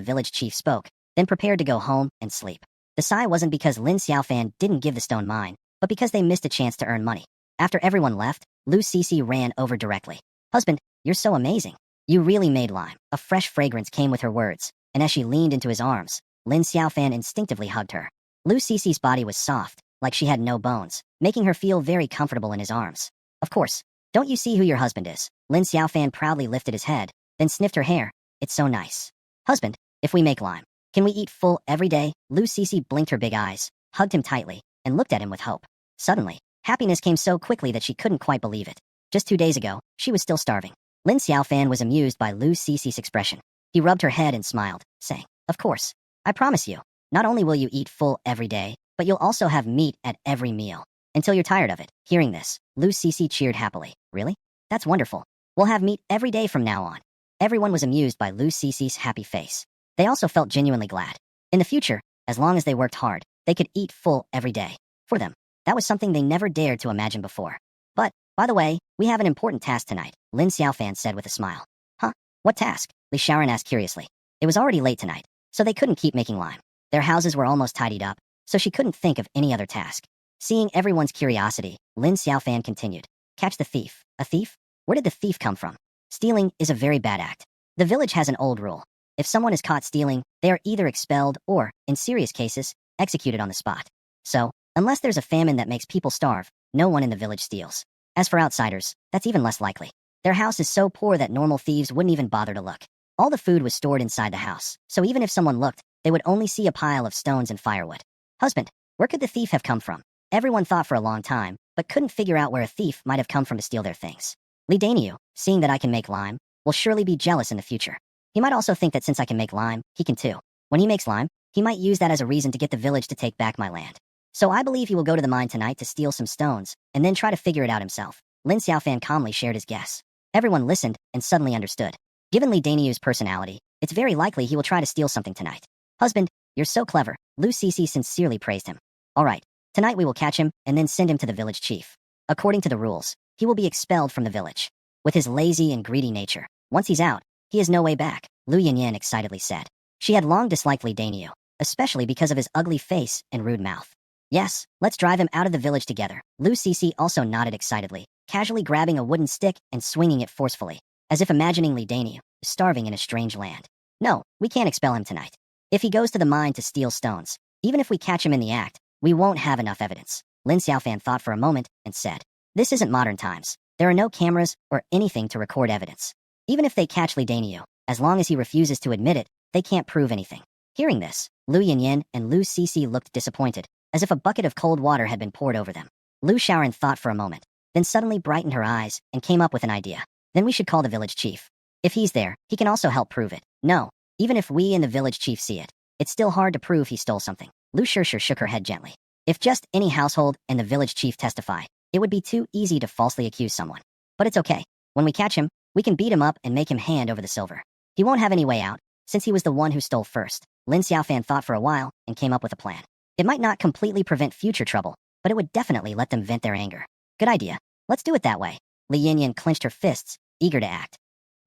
village chief spoke, then prepared to go home and sleep. The sigh wasn't because Lin Xiaofan didn't give the stone mine, but because they missed a chance to earn money. After everyone left, Lu Cici ran over directly. Husband, you're so amazing. You really made lime. A fresh fragrance came with her words, and as she leaned into his arms, Lin Xiaofan instinctively hugged her. Lu Cici's body was soft, like she had no bones, making her feel very comfortable in his arms. Of course, don't you see who your husband is? Lin Xiaofan proudly lifted his head, then sniffed her hair. It's so nice. Husband, if we make lime, can we eat full every day? Lu Cici blinked her big eyes, hugged him tightly, and looked at him with hope. Suddenly, happiness came so quickly that she couldn't quite believe it. Just 2 days ago, she was still starving. Lin Xiaofan was amused by Lu Cici's expression. He rubbed her head and smiled, saying, of course, I promise you, not only will you eat full every day, but you'll also have meat at every meal. Until you're tired of it. Hearing this, Lu Cici cheered happily. Really? That's wonderful. We'll have meat every day from now on. Everyone was amused by Lu Cici's happy face. They also felt genuinely glad. In the future, as long as they worked hard, they could eat full every day. For them, that was something they never dared to imagine before. But, by the way, we have an important task tonight, Lin Xiaofan said with a smile. Huh? What task? Li Shaoran asked curiously. It was already late tonight, so they couldn't keep making lime. Their houses were almost tidied up, so she couldn't think of any other task. Seeing everyone's curiosity, Lin Xiaofan continued. Catch the thief. A thief? Where did the thief come from? Stealing is a very bad act. The village has an old rule. If someone is caught stealing, they are either expelled or, in serious cases, executed on the spot. So, unless there's a famine that makes people starve, no one in the village steals. As for outsiders, that's even less likely. Their house is so poor that normal thieves wouldn't even bother to look. All the food was stored inside the house, so even if someone looked, they would only see a pile of stones and firewood. Husband, where could the thief have come from? Everyone thought for a long time, but couldn't figure out where a thief might have come from to steal their things. Lee Daniel, seeing that I can make lime, will surely be jealous in the future. He might also think that since I can make lime, he can too. When he makes lime, he might use that as a reason to get the village to take back my land. So I believe he will go to the mine tonight to steal some stones, and then try to figure it out himself. Lin Xiaofan calmly shared his guess. Everyone listened and suddenly understood. Given Li Daniu's personality, it's very likely he will try to steal something tonight. Husband, you're so clever. Lu Cece sincerely praised him. All right, tonight we will catch him and then send him to the village chief. According to the rules, he will be expelled from the village. With his lazy and greedy nature, once he's out, he has no way back, Lu Yanyan excitedly said. She had long disliked Li Daniu, especially because of his ugly face and rude mouth. Yes, let's drive him out of the village together. Lu Cece also nodded excitedly, casually grabbing a wooden stick and swinging it forcefully, as if imagining Li Daniu starving in a strange land. No, we can't expel him tonight. If he goes to the mine to steal stones, even if we catch him in the act, we won't have enough evidence. Lin Xiaofan thought for a moment and said, this isn't modern times. There are no cameras or anything to record evidence. Even if they catch Li Daniu, as long as he refuses to admit it, they can't prove anything. Hearing this, Lu Yanyan and Lu Cece looked disappointed, as if a bucket of cold water had been poured over them. Lu Shaoran thought for a moment, then suddenly brightened her eyes and came up with an idea. Then we should call the village chief. If he's there, he can also help prove it. No, even if we and the village chief see it, it's still hard to prove he stole something. Lu Shishir shook her head gently. If just any household and the village chief testify, it would be too easy to falsely accuse someone. But it's okay. When we catch him, we can beat him up and make him hand over the silver. He won't have any way out, since he was the one who stole first. Lin Xiaofan thought for a while and came up with a plan. It might not completely prevent future trouble, but it would definitely let them vent their anger. Good idea. Let's do it that way. Li Yanyan clenched her fists, eager to act.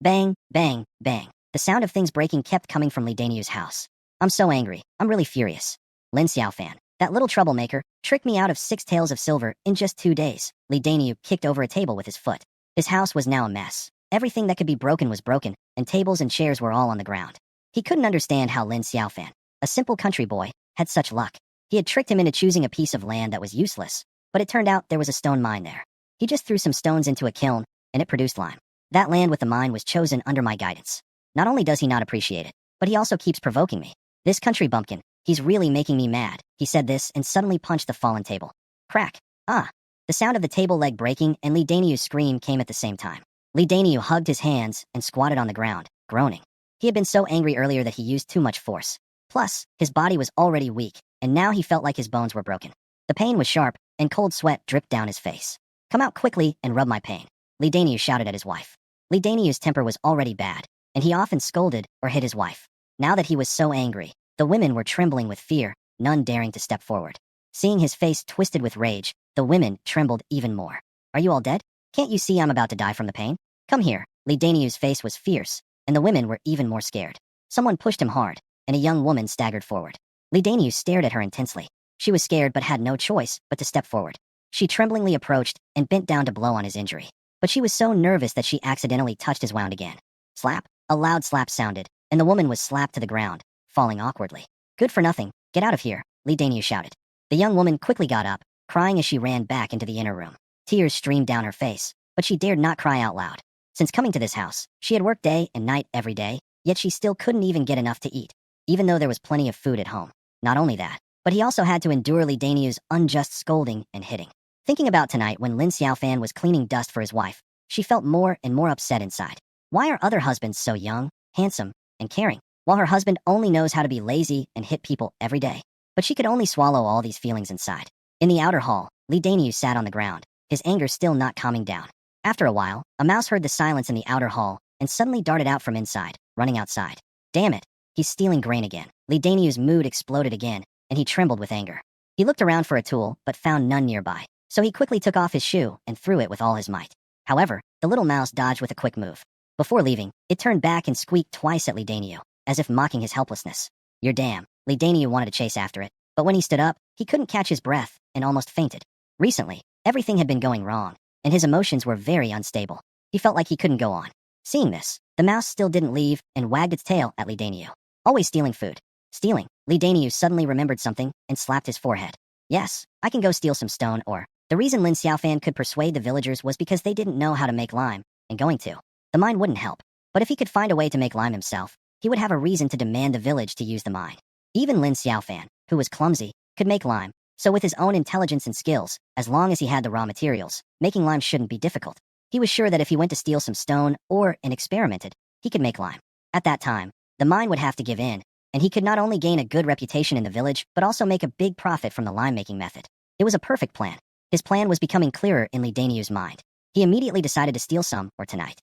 Bang, bang, bang. The sound of things breaking kept coming from Li Daniu's house. I'm so angry. I'm really furious. Lin Xiaofan, that little troublemaker, tricked me out of 6 taels of silver in just 2 days. Li Daniu kicked over a table with his foot. His house was now a mess. Everything that could be broken was broken, and tables and chairs were all on the ground. He couldn't understand how Lin Xiaofan, a simple country boy, had such luck. He had tricked him into choosing a piece of land that was useless, but it turned out there was a stone mine there. He just threw some stones into a kiln, and it produced lime. That land with the mine was chosen under my guidance. Not only does he not appreciate it, but he also keeps provoking me. This country bumpkin, he's really making me mad. He said this and suddenly punched the fallen table. Crack. Ah. The sound of the table leg breaking and Li Daniu's scream came at the same time. Li Daniu hugged his hands and squatted on the ground, groaning. He had been so angry earlier that he used too much force. Plus, his body was already weak, and now he felt like his bones were broken. The pain was sharp, and cold sweat dripped down his face. Come out quickly and rub my pain. Li Daniu shouted at his wife. Li Daniu's temper was already bad, and he often scolded or hit his wife. Now that he was so angry, the women were trembling with fear, none daring to step forward. Seeing his face twisted with rage, the women trembled even more. Are you all dead? Can't you see I'm about to die from the pain? Come here. Li Daniu's face was fierce, and the women were even more scared. Someone pushed him hard, and a young woman staggered forward. Li Daniu stared at her intensely. She was scared but had no choice but to step forward. She tremblingly approached and bent down to blow on his injury. But she was so nervous that she accidentally touched his wound again. Slap. A loud slap sounded, and the woman was slapped to the ground, falling awkwardly. Good for nothing. Get out of here, Li Daniu shouted. The young woman quickly got up, crying as she ran back into the inner room. Tears streamed down her face, but she dared not cry out loud. Since coming to this house, she had worked day and night every day, yet she still couldn't even get enough to eat, even though there was plenty of food at home. Not only that, but he also had to endure Li Daniu's unjust scolding and hitting. Thinking about tonight when Lin Xiaofan was cleaning dust for his wife, she felt more and more upset inside. Why are other husbands so young, handsome, and caring, while her husband only knows how to be lazy and hit people every day? But she could only swallow all these feelings inside. In the outer hall, Li Daniu sat on the ground, his anger still not calming down. After a while, a mouse heard the silence in the outer hall and suddenly darted out from inside, running outside. Damn it, he's stealing grain again. Li Daniu's mood exploded again, and he trembled with anger. He looked around for a tool, but found none nearby, so he quickly took off his shoe and threw it with all his might. However, the little mouse dodged with a quick move. Before leaving, it turned back and squeaked twice at Li Daniu, as if mocking his helplessness. You're damn. Li Daniu wanted to chase after it, but when he stood up, he couldn't catch his breath and almost fainted. Recently, everything had been going wrong, and his emotions were very unstable. He felt like he couldn't go on. Seeing this, the mouse still didn't leave and wagged its tail at Li Daniu. Always stealing food. Stealing. Li Daniu suddenly remembered something and slapped his forehead. Yes, I can go steal some stone or... The reason Lin Xiaofan could persuade the villagers was because they didn't know how to make lime, and going to. The mine wouldn't help. But if he could find a way to make lime himself, he would have a reason to demand the village to use the mine. Even Lin Xiaofan, who was clumsy, could make lime, so with his own intelligence and skills, as long as he had the raw materials, making lime shouldn't be difficult. He was sure that if he went to steal some stone and experimented, he could make lime. At that time, the mine would have to give in, and he could not only gain a good reputation in the village, but also make a big profit from the lime-making method. It was a perfect plan. His plan was becoming clearer in Li Danyu's mind. He immediately decided to steal some for tonight.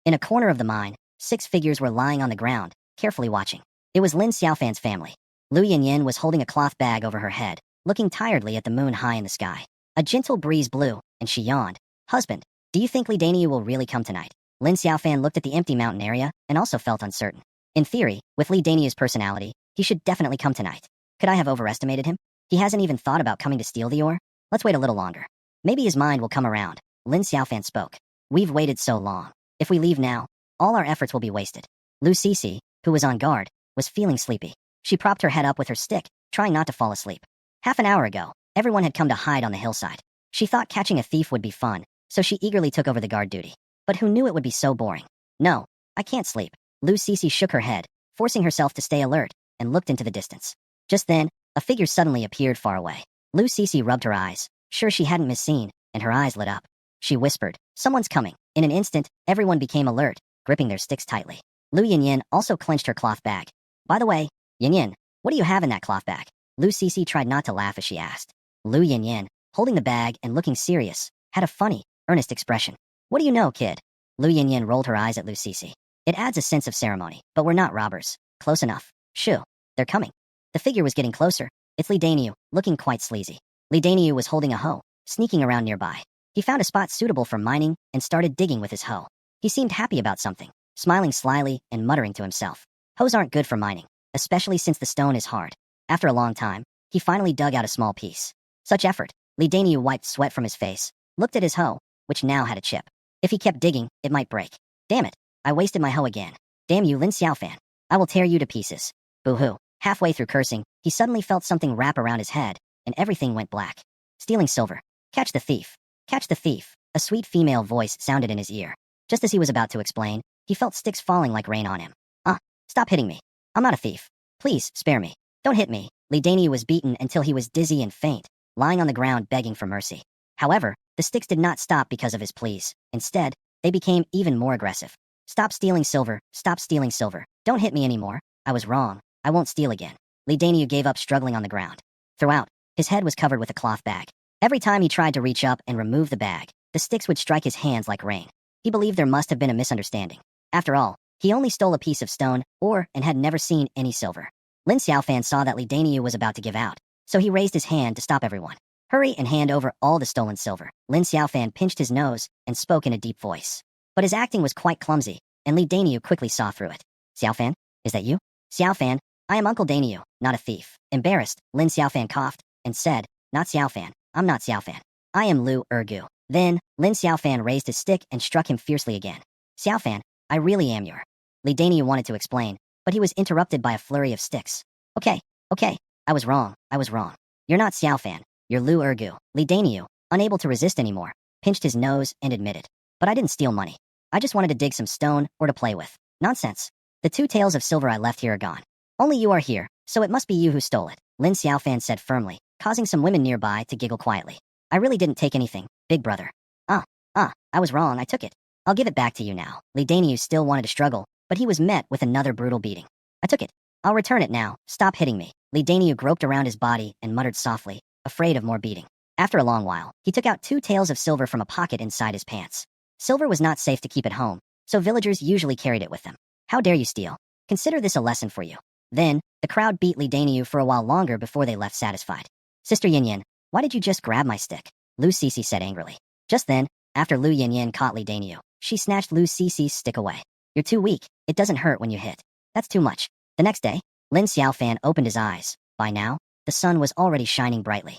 In a corner of the mine, 6 figures were lying on the ground, carefully watching. It was Lin Xiaofan's family. Lu Yinyin was holding a cloth bag over her head, looking tiredly at the moon high in the sky. A gentle breeze blew, and she yawned. Husband, do you think Li Danyu will really come tonight? Lin Xiaofan looked at the empty mountain area and also felt uncertain. In theory, with Li Danyu's personality, he should definitely come tonight. Could I have overestimated him? He hasn't even thought about coming to steal the ore? Let's wait a little longer. Maybe his mind will come around. Lin Xiaofan spoke. We've waited so long. If we leave now, all our efforts will be wasted. Lu Cece, who was on guard, was feeling sleepy. She propped her head up with her stick, trying not to fall asleep. Half an hour ago, everyone had come to hide on the hillside. She thought catching a thief would be fun, so she eagerly took over the guard duty. But who knew it would be so boring? No, I can't sleep. Lu Cece shook her head, forcing herself to stay alert, and looked into the distance. Just then, a figure suddenly appeared far away. Lu Cece rubbed her eyes, sure she hadn't misseen, and her eyes lit up. She whispered, "Someone's coming." In an instant, everyone became alert, gripping their sticks tightly. Lu Yinyin also clenched her cloth bag. By the way, Yinyin, what do you have in that cloth bag? Lu Cece tried not to laugh as she asked. Lu Yinyin, holding the bag and looking serious, had a funny, earnest expression. What do you know, kid? Lu Yinyin rolled her eyes at Lu Cece. It adds a sense of ceremony, but we're not robbers. Close enough. Shoo, they're coming. The figure was getting closer. It's Li Danyu, looking quite sleazy. Li Danyu was holding a hoe, sneaking around nearby. He found a spot suitable for mining and started digging with his hoe. He seemed happy about something, smiling slyly and muttering to himself. Hoes aren't good for mining, especially since the stone is hard. After a long time, he finally dug out a small piece. Such effort. Li Danyu wiped sweat from his face, looked at his hoe, which now had a chip. If he kept digging, it might break. Damn it, I wasted my hoe again. Damn you, Lin Xiaofan. I will tear you to pieces. Boo-hoo. Halfway through cursing, he suddenly felt something wrap around his head, and everything went black. Stealing silver. Catch the thief. Catch the thief. A sweet female voice sounded in his ear. Just as he was about to explain, he felt sticks falling like rain on him. Stop hitting me. I'm not a thief. Please, spare me. Don't hit me. Li Danyu was beaten until he was dizzy and faint, lying on the ground begging for mercy. However, the sticks did not stop because of his pleas. Instead, they became even more aggressive. Stop stealing silver. Stop stealing silver. Don't hit me anymore. I was wrong. I won't steal again. Li Danyu gave up struggling on the ground. Throughout, his head was covered with a cloth bag. Every time he tried to reach up and remove the bag, the sticks would strike his hands like rain. He believed there must have been a misunderstanding. After all, he only stole a piece of stone, and had never seen any silver. Lin Xiaofan saw that Li Danyu was about to give out, so he raised his hand to stop everyone. Hurry and hand over all the stolen silver. Lin Xiaofan pinched his nose and spoke in a deep voice. But his acting was quite clumsy, and Li Danyu quickly saw through it. Xiaofan, is that you? Xiaofan, I am Uncle Danyu, not a thief. Embarrassed, Lin Xiaofan coughed and said, Not Xiaofan, I'm not Xiaofan. I am Lu Ergu. Then, Lin Xiaofan raised his stick and struck him fiercely again. Xiaofan, I really am your. Li Danyu wanted to explain, but he was interrupted by a flurry of sticks. Okay, I was wrong. You're not Xiaofan, you're Lu Ergu. Li Danyu, unable to resist anymore, pinched his nose and admitted. But I didn't steal money. I just wanted to dig some stone or to play with. Nonsense. The 2 taels of silver I left here are gone. Only you are here, so it must be you who stole it, Lin Xiaofan said firmly, causing some women nearby to giggle quietly. I really didn't take anything, big brother. I was wrong, I took it. I'll give it back to you now. Li Danyu still wanted to struggle, but he was met with another brutal beating. I took it. I'll return it now. Stop hitting me. Li Danyu groped around his body and muttered softly, afraid of more beating. After a long while, he took out 2 taels of silver from a pocket inside his pants. Silver was not safe to keep at home, so villagers usually carried it with them. How dare you steal? Consider this a lesson for you. Then, the crowd beat Li Danyu for a while longer before they left satisfied. Sister Yinyin, why did you just grab my stick? Lu Cece said angrily. Just then, after Lu Yinyin caught Li Danyu, she snatched Lu Cece's stick away. You're too weak. It doesn't hurt when you hit. That's too much. The next day, Lin Xiaofan opened his eyes. By now, the sun was already shining brightly.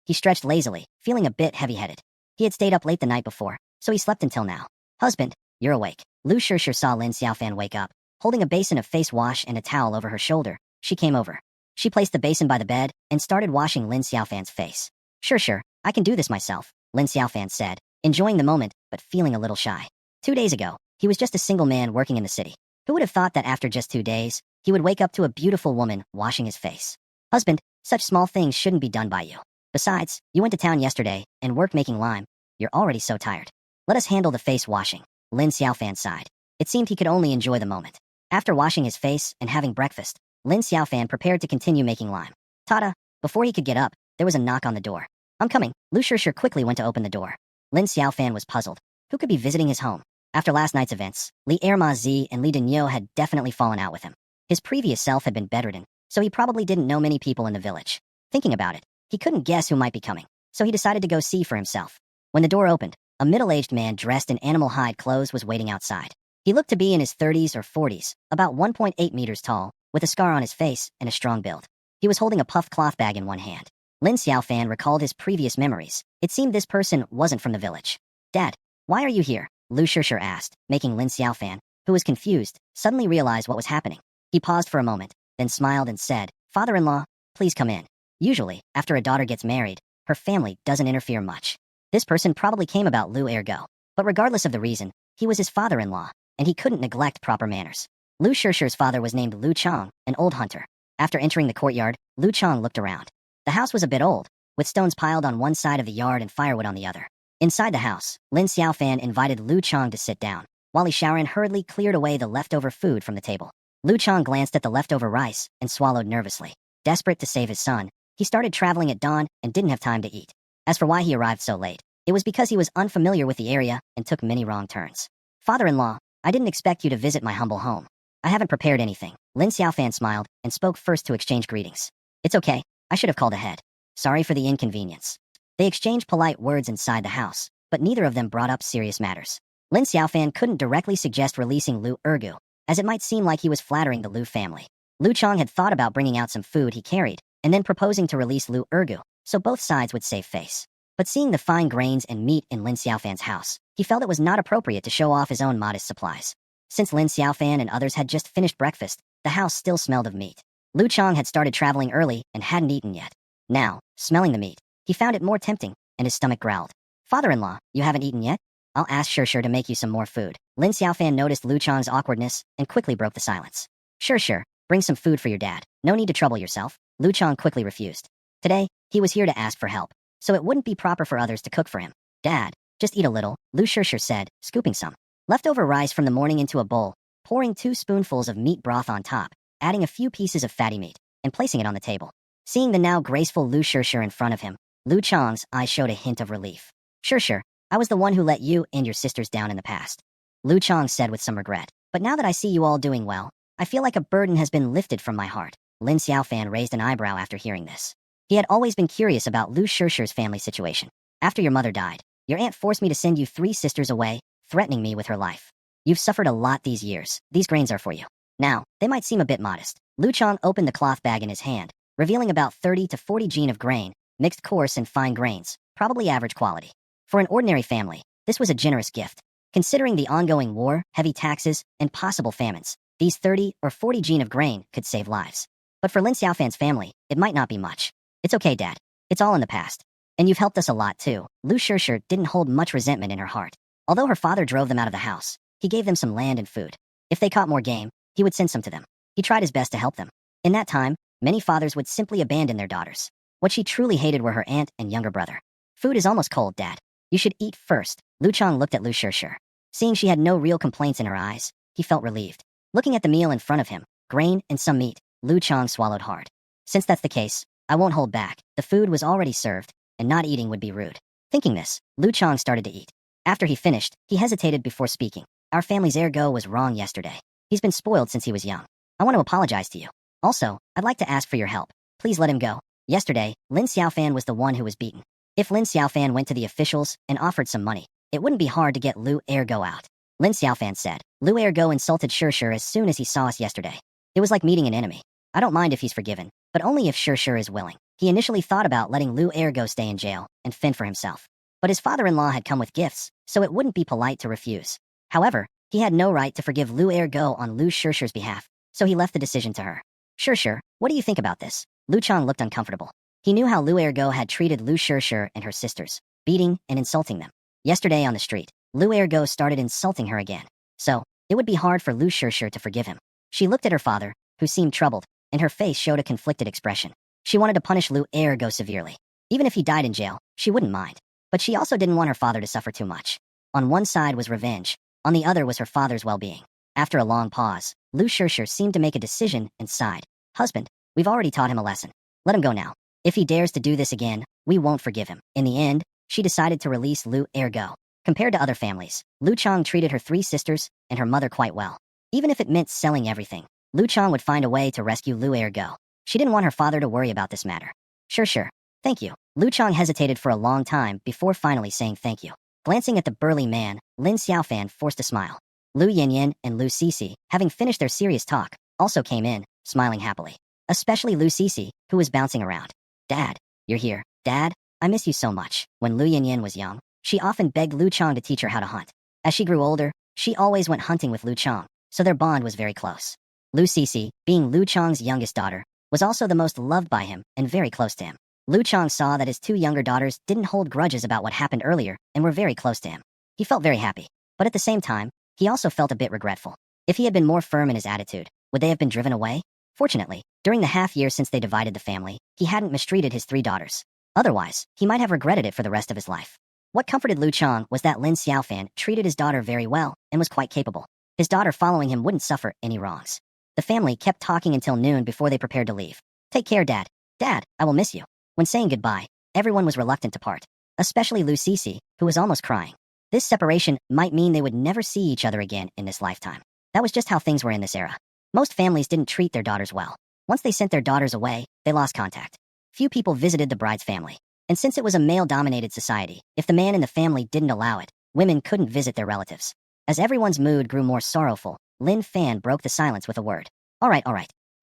He stretched lazily, feeling a bit heavy-headed. He had stayed up late the night before, so he slept until now. Husband, you're awake. Lu Shishir saw Lin Xiaofan wake up. Holding a basin of face wash and a towel over her shoulder, she came over. She placed the basin by the bed and started washing Lin Xiaofan's face. Sure, I can do this myself, Lin Xiaofan said, enjoying the moment but feeling a little shy. 2 days ago, he was just a single man working in the city. Who would have thought that after just 2 days, he would wake up to a beautiful woman washing his face? Husband, such small things shouldn't be done by you. Besides, you went to town yesterday and worked making lime. You're already so tired. Let us handle the face washing. Lin Xiaofan sighed. It seemed he could only enjoy the moment. After washing his face and having breakfast, Lin Xiaofan prepared to continue making lime. Tada! Before he could get up, there was a knock on the door. I'm coming. Lu Shishir quickly went to open the door. Lin Xiaofan was puzzled. Who could be visiting his home? After last night's events, Li Erma-zi and Li Denyo had definitely fallen out with him. His previous self had been bedridden, so he probably didn't know many people in the village. Thinking about it, he couldn't guess who might be coming, so he decided to go see for himself. When the door opened, a middle-aged man dressed in animal hide clothes was waiting outside. He looked to be in his 30s or 40s, about 1.8 meters tall, with a scar on his face and a strong build. He was holding a puffed cloth bag in one hand. Lin Xiaofan recalled his previous memories. It seemed this person wasn't from the village. Dad, why are you here? Lu Shishir asked, making Lin Xiaofan, who was confused, suddenly realize what was happening. He paused for a moment, then smiled and said, Father-in-law, please come in. Usually, after a daughter gets married, her family doesn't interfere much. This person probably came about Lu Ergo, but regardless of the reason, he was his father-in-law, and he couldn't neglect proper manners. Lu Shishir's father was named Lu Chang, an old hunter. After entering the courtyard, Lu Chang looked around. The house was a bit old, with stones piled on one side of the yard and firewood on the other. Inside the house, Lin Xiaofan invited Lu Chang to sit down, while Li Shaoran hurriedly cleared away the leftover food from the table. Lu Chang glanced at the leftover rice and swallowed nervously. Desperate to save his son, he started traveling at dawn and didn't have time to eat. As for why he arrived so late, it was because he was unfamiliar with the area and took many wrong turns. Father-in-law, I didn't expect you to visit my humble home. I haven't prepared anything. Lin Xiaofan smiled and spoke first to exchange greetings. It's okay, I should have called ahead. Sorry for the inconvenience. They exchanged polite words inside the house, but neither of them brought up serious matters. Lin Xiaofan couldn't directly suggest releasing Lu Ergu, as it might seem like he was flattering the Lu family. Lu Chang had thought about bringing out some food he carried, and then proposing to release Lu Ergu, so both sides would save face. But seeing the fine grains and meat in Lin Xiaofan's house, he felt it was not appropriate to show off his own modest supplies. Since Lin Xiaofan and others had just finished breakfast, the house still smelled of meat. Lu Chang had started traveling early and hadn't eaten yet. Now, smelling the meat, he found it more tempting, and his stomach growled. Father-in-law, you haven't eaten yet? I'll ask Shishir to make you some more food. Lin Xiaofan noticed Lu Chang's awkwardness and quickly broke the silence. Shishir, bring some food for your dad. No need to trouble yourself. Lu Chang quickly refused. Today, he was here to ask for help, so it wouldn't be proper for others to cook for him. Dad, just eat a little, Lu Shishir said, scooping some leftover rice from the morning into a bowl, pouring 2 spoonfuls of meat broth on top, adding a few pieces of fatty meat, and placing it on the table. Seeing the now graceful Lu Shishir in front of him, Lu Chang's eyes showed a hint of relief. Shishir, I was the one who let you and your sisters down in the past. Lu Chang said with some regret. But now that I see you all doing well, I feel like a burden has been lifted from my heart. Lin Xiaofan raised an eyebrow after hearing this. He had always been curious about Lu Shishir's family situation. After your mother died, your aunt forced me to send you 3 sisters away, threatening me with her life. You've suffered a lot these years. These grains are for you. Now, they might seem a bit modest. Lu Chang opened the cloth bag in his hand, revealing about 30 to 40 jin of grain, mixed coarse and fine grains, probably average quality. For an ordinary family, this was a generous gift. Considering the ongoing war, heavy taxes, and possible famines, these 30 or 40 jin of grain could save lives. But for Lin Xiaofan's family, it might not be much. It's okay, Dad. It's all in the past. And you've helped us a lot, too. Lu Shishir didn't hold much resentment in her heart. Although her father drove them out of the house, he gave them some land and food. If they caught more game, he would send some to them. He tried his best to help them. In that time, many fathers would simply abandon their daughters. What she truly hated were her aunt and younger brother. Food is almost cold, Dad. You should eat first. Lu Chang looked at Lu Shishir. Seeing she had no real complaints in her eyes, he felt relieved. Looking at the meal in front of him, grain and some meat, Lu Chang swallowed hard. Since that's the case, I won't hold back. The food was already served, and not eating would be rude. Thinking this, Lu Chang started to eat. After he finished, he hesitated before speaking. Our family's ergo was wrong yesterday. He's been spoiled since he was young. I want to apologize to you. Also, I'd like to ask for your help. Please let him go. Yesterday, Lin Xiaofan was the one who was beaten. If Lin Xiaofan went to the officials and offered some money, it wouldn't be hard to get Lu Ergo out. Lin Xiaofan said. Lu Ergo insulted Shishir as soon as he saw us yesterday. It was like meeting an enemy. I don't mind if he's forgiven, but only if Shishir is willing. He initially thought about letting Lu Ergo stay in jail and fend for himself. But his father-in-law had come with gifts, so it wouldn't be polite to refuse. However, he had no right to forgive Lu Ergo on Lu Shishir's behalf, so he left the decision to her. Shishir, what do you think about this? Lu Chang looked uncomfortable. He knew how Lu Ergo had treated Lu Shishir and her sisters, beating and insulting them. Yesterday on the street, Lu Ergo started insulting her again. So, it would be hard for Lu Shirshir to forgive him. She looked at her father, who seemed troubled, and her face showed a conflicted expression. She wanted to punish Lu Ergo severely. Even if he died in jail, she wouldn't mind. But she also didn't want her father to suffer too much. On one side was revenge, on the other was her father's well-being. After a long pause, Lu Shirshir seemed to make a decision and sighed. Husband, we've already taught him a lesson. Let him go now. If he dares to do this again, we won't forgive him. In the end, she decided to release Lu Ergo. Compared to other families, Lu Chang treated her 3 sisters and her mother quite well. Even if it meant selling everything, Lu Chang would find a way to rescue Lu Ergo. She didn't want her father to worry about this matter. Sure. Thank you. Lu Chang hesitated for a long time before finally saying thank you. Glancing at the burly man, Lin Xiaofan forced a smile. Lu Yanyan and Lu Cece, having finished their serious talk, also came in, smiling happily. Especially Lu Cece, who was bouncing around. Dad, you're here. Dad, I miss you so much. When Lu Yanyan was young, she often begged Lu Chang to teach her how to hunt. As she grew older, she always went hunting with Lu Chang, so their bond was very close. Lu Cece, being Lu Chang's youngest daughter, was also the most loved by him and very close to him. Lu Chang saw that his 2 younger daughters didn't hold grudges about what happened earlier and were very close to him. He felt very happy, but at the same time, he also felt a bit regretful. If he had been more firm in his attitude, would they have been driven away? Fortunately, during the half year since they divided the family, he hadn't mistreated his 3 daughters. Otherwise, he might have regretted it for the rest of his life. What comforted Lu Chang was that Lin Xiaofan treated his daughter very well and was quite capable. His daughter following him wouldn't suffer any wrongs. The family kept talking until noon before they prepared to leave. Take care, Dad. Dad, I will miss you. When saying goodbye, everyone was reluctant to part, especially Lu Cece, who was almost crying. This separation might mean they would never see each other again in this lifetime. That was just how things were in this era. Most families didn't treat their daughters well. Once they sent their daughters away, they lost contact. Few people visited the bride's family. And since it was a male-dominated society, if the man in the family didn't allow it, women couldn't visit their relatives. As everyone's mood grew more sorrowful, Lin Fan broke the silence with a word. All right.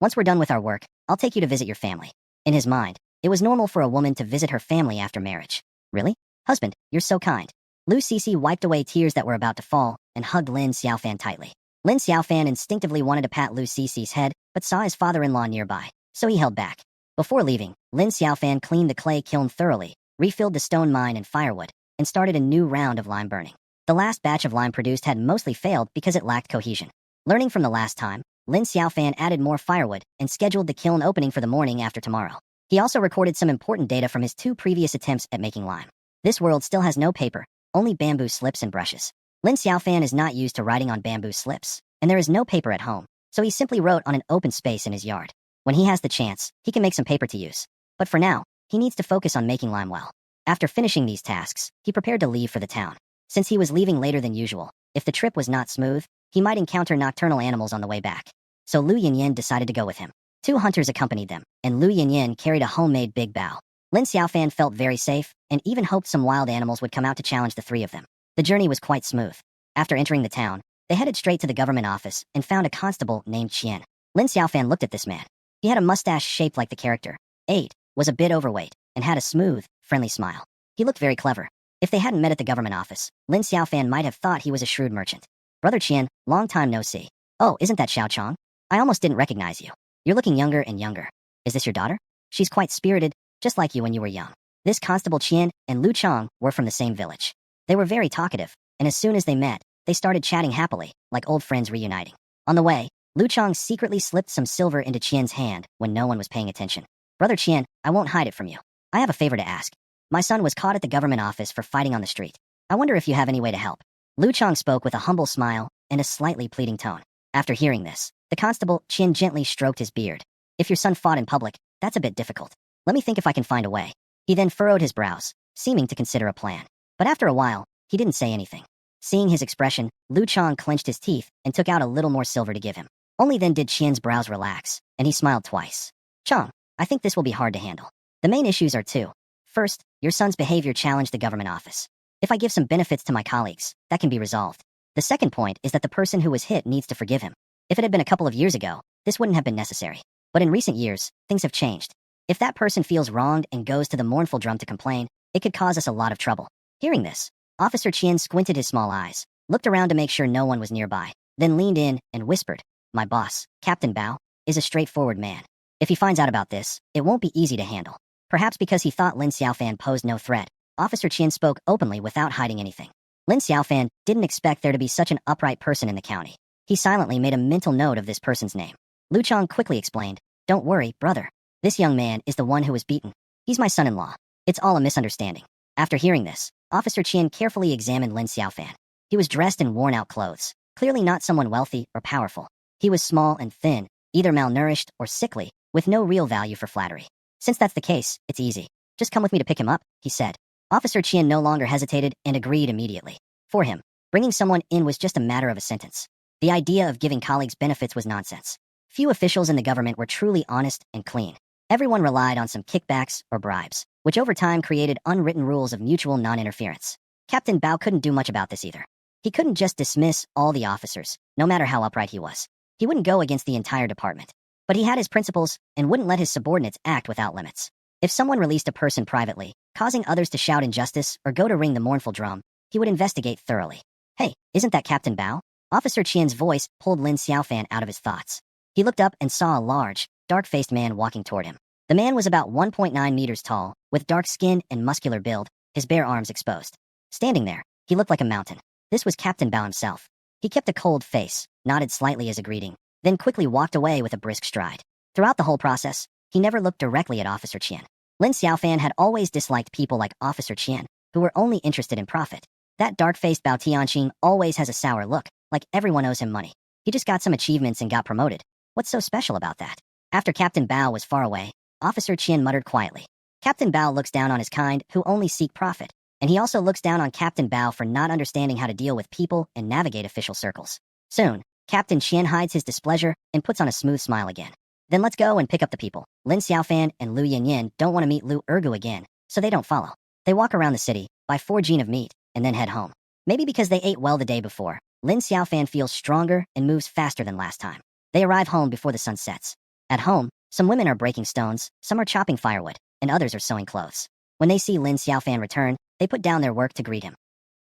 Once we're done with our work, I'll take you to visit your family. In his mind, it was normal for a woman to visit her family after marriage. Really? Husband, you're so kind. Lu Cece wiped away tears that were about to fall and hugged Lin Xiaofan tightly. Lin Xiaofan instinctively wanted to pat Lu Cece's head, but saw his father-in-law nearby, so he held back. Before leaving, Lin Xiaofan cleaned the clay kiln thoroughly, refilled the stone mine and firewood, and started a new round of lime burning. The last batch of lime produced had mostly failed because it lacked cohesion. Learning from the last time, Lin Xiaofan added more firewood and scheduled the kiln opening for the morning after tomorrow. He also recorded some important data from his 2 previous attempts at making lime. This world still has no paper, only bamboo slips and brushes. Lin Xiaofan is not used to writing on bamboo slips, and there is no paper at home, so he simply wrote on an open space in his yard. When he has the chance, he can make some paper to use. But for now, he needs to focus on making lime well. After finishing these tasks, he prepared to leave for the town. Since he was leaving later than usual, if the trip was not smooth, he might encounter nocturnal animals on the way back. So Lu Yanyan decided to go with him. 2 hunters accompanied them, and Lu Yanyan carried a homemade big bow. Lin Xiaofan felt very safe, and even hoped some wild animals would come out to challenge the 3 of them. The journey was quite smooth. After entering the town, they headed straight to the government office and found a constable named Qian. Lin Xiaofan looked at this man. He had a mustache shaped like the character 8, was a bit overweight, and had a smooth, friendly smile. He looked very clever. If they hadn't met at the government office, Lin Xiaofan might have thought he was a shrewd merchant. Brother Qian, long time no see. Oh, isn't that Xiao Chong? I almost didn't recognize you. You're looking younger and younger. Is this your daughter? She's quite spirited, just like you when you were young. This Constable Qian and Lu Chang were from the same village. They were very talkative, and as soon as they met, they started chatting happily, like old friends reuniting. On the way, Lu Chang secretly slipped some silver into Qian's hand when no one was paying attention. Brother Qian, I won't hide it from you. I have a favor to ask. My son was caught at the government office for fighting on the street. I wonder if you have any way to help. Lu Chang spoke with a humble smile and a slightly pleading tone. After hearing this, the constable Qian gently stroked his beard. If your son fought in public, that's a bit difficult. Let me think if I can find a way. He then furrowed his brows, seeming to consider a plan. But after a while, he didn't say anything. Seeing his expression, Lu Chang clenched his teeth and took out a little more silver to give him. Only then did Qian's brows relax, and he smiled twice. Chang, I think this will be hard to handle. The main issues are 2. First, your son's behavior challenged the government office. If I give some benefits to my colleagues, that can be resolved. The second point is that the person who was hit needs to forgive him. If it had been a couple of years ago, this wouldn't have been necessary. But in recent years, things have changed. If that person feels wronged and goes to the mournful drum to complain, it could cause us a lot of trouble. Hearing this, Officer Qian squinted his small eyes, looked around to make sure no one was nearby, then leaned in and whispered, My boss, Captain Bao, is a straightforward man. If he finds out about this, it won't be easy to handle. Perhaps because he thought Lin Xiaofan posed no threat, Officer Qian spoke openly without hiding anything. Lin Xiaofan didn't expect there to be such an upright person in the county. He silently made a mental note of this person's name. Lu Chang quickly explained, "Don't worry, brother. This young man is the one who was beaten. He's my son-in-law. It's all a misunderstanding." After hearing this, Officer Qian carefully examined Lin Xiaofan. He was dressed in worn-out clothes, clearly not someone wealthy or powerful. He was small and thin, either malnourished or sickly, with no real value for flattery. "Since that's the case, it's easy. Just come with me to pick him up," he said. Officer Qian no longer hesitated and agreed immediately. For him, bringing someone in was just a matter of a sentence. The idea of giving colleagues benefits was nonsense. Few officials in the government were truly honest and clean. Everyone relied on some kickbacks or bribes, which over time created unwritten rules of mutual non-interference. Captain Bao couldn't do much about this either. He couldn't just dismiss all the officers, no matter how upright he was. He wouldn't go against the entire department. But he had his principles and wouldn't let his subordinates act without limits. If someone released a person privately, causing others to shout injustice or go to ring the mournful drum, he would investigate thoroughly. "Hey, isn't that Captain Bao?" Officer Qian's voice pulled Lin Xiaofan out of his thoughts. He looked up and saw a large, dark-faced man walking toward him. The man was about 1.9 meters tall, with dark skin and muscular build, his bare arms exposed. Standing there, he looked like a mountain. This was Captain Bao himself. He kept a cold face, nodded slightly as a greeting, then quickly walked away with a brisk stride. Throughout the whole process, he never looked directly at Officer Qian. Lin Xiaofan had always disliked people like Officer Qian, who were only interested in profit. That dark-faced Bao Tianqing always has a sour look, like everyone owes him money. He just got some achievements and got promoted. What's so special about that? After Captain Bao was far away, Officer Qian muttered quietly. Captain Bao looks down on his kind who only seek profit, and he also looks down on Captain Bao for not understanding how to deal with people and navigate official circles. Soon, Captain Qian hides his displeasure and puts on a smooth smile again. "Then let's go and pick up the people. Lin Xiaofan and Lu Yanyan don't want to meet Lu Ergu again, so they don't follow. They walk around the city, buy 4 jin of meat, and then head home. Maybe because they ate well the day before, Lin Xiaofan feels stronger and moves faster than last time. They arrive home before the sun sets. At home, some women are breaking stones, some are chopping firewood, and others are sewing clothes. When they see Lin Xiaofan return, they put down their work to greet him.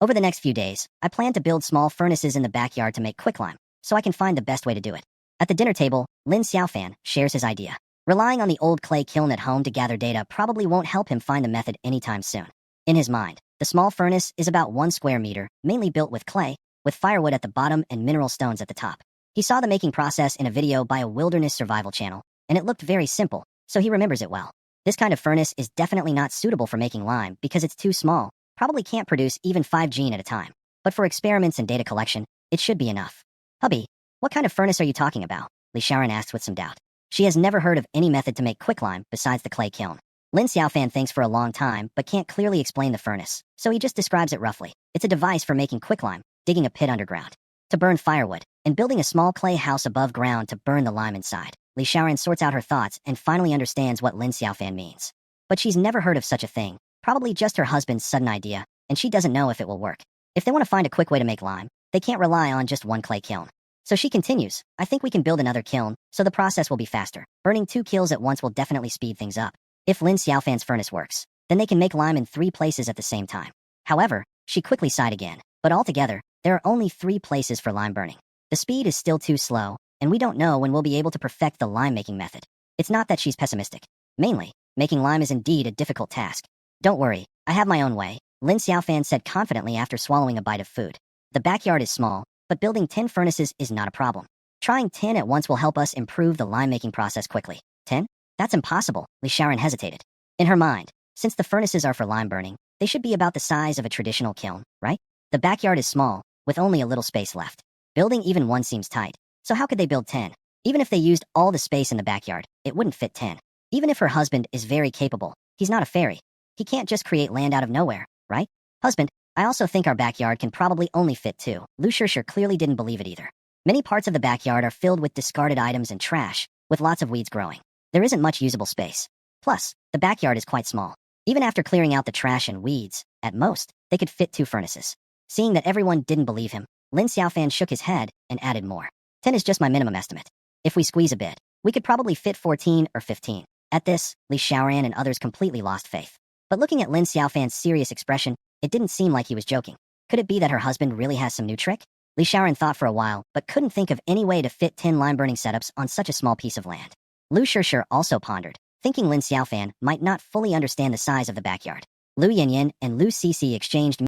Over the next few days, I plan to build small furnaces in the backyard to make quicklime, so I can find the best way to do it." At the dinner table, Lin Xiaofan shares his idea. Relying on the old clay kiln at home to gather data probably won't help him find the method anytime soon. In his mind, the small furnace is about 1 square meter, mainly built with clay, with firewood at the bottom and mineral stones at the top. He saw the making process in a video by a wilderness survival channel, and it looked very simple, so he remembers it well. This kind of furnace is definitely not suitable for making lime because it's too small, probably can't produce even 5 jin at a time. But for experiments and data collection, it should be enough. "Hubby, what kind of furnace are you talking about?" Li Shaoran asked with some doubt. She has never heard of any method to make quicklime besides the clay kiln. Lin Xiaofan thinks for a long time but can't clearly explain the furnace, so he just describes it roughly. It's a device for making quicklime, digging a pit underground, to burn firewood, and building a small clay house above ground to burn the lime inside. Li Shaoran sorts out her thoughts and finally understands what Lin Xiaofan means. But she's never heard of such a thing, probably just her husband's sudden idea, and she doesn't know if it will work. If they want to find a quick way to make lime, they can't rely on just one clay kiln. So she continues, "I think we can build another kiln, so the process will be faster. Burning 2 kilns at once will definitely speed things up. If Lin Xiaofan's furnace works, then they can make lime in 3 places at the same time." However, she quickly sighed again. But altogether, there are only 3 places for lime burning. The speed is still too slow, and we don't know when we'll be able to perfect the lime-making method. It's not that she's pessimistic. Mainly, making lime is indeed a difficult task. "Don't worry, I have my own way," Lin Xiaofan said confidently after swallowing a bite of food. "The backyard is small, but building 10 furnaces is not a problem. Trying 10 at once will help us improve the lime-making process quickly." 10? That's impossible, Li Shaoran hesitated. In her mind, since the furnaces are for lime burning, they should be about the size of a traditional kiln, right? The backyard is small, with only a little space left. Building even 1 seems tight, so how could they build 10? Even if they used all the space in the backyard, it wouldn't fit 10. Even if her husband is very capable, he's not a fairy. He can't just create land out of nowhere, right? "Husband, I also think our backyard can probably only fit 2. Lu Shishir clearly didn't believe it either. Many parts of the backyard are filled with discarded items and trash, with lots of weeds growing. There isn't much usable space. Plus, the backyard is quite small. Even after clearing out the trash and weeds, at most, they could fit 2 furnaces." Seeing that everyone didn't believe him, Lin Xiaofan shook his head and added more. 10 is just my minimum estimate. If we squeeze a bit, we could probably fit 14 or 15. At this, Li Shaoran and others completely lost faith. But looking at Lin Xiaofan's serious expression, it didn't seem like he was joking. Could it be that her husband really has some new trick? Li Shaoran thought for a while, but couldn't think of any way to fit 10 lime-burning setups on such a small piece of land. Lu Shishir also pondered, thinking Lin Xiaofan might not fully understand the size of the backyard. Lu Yanyan and Lu Cece exchanged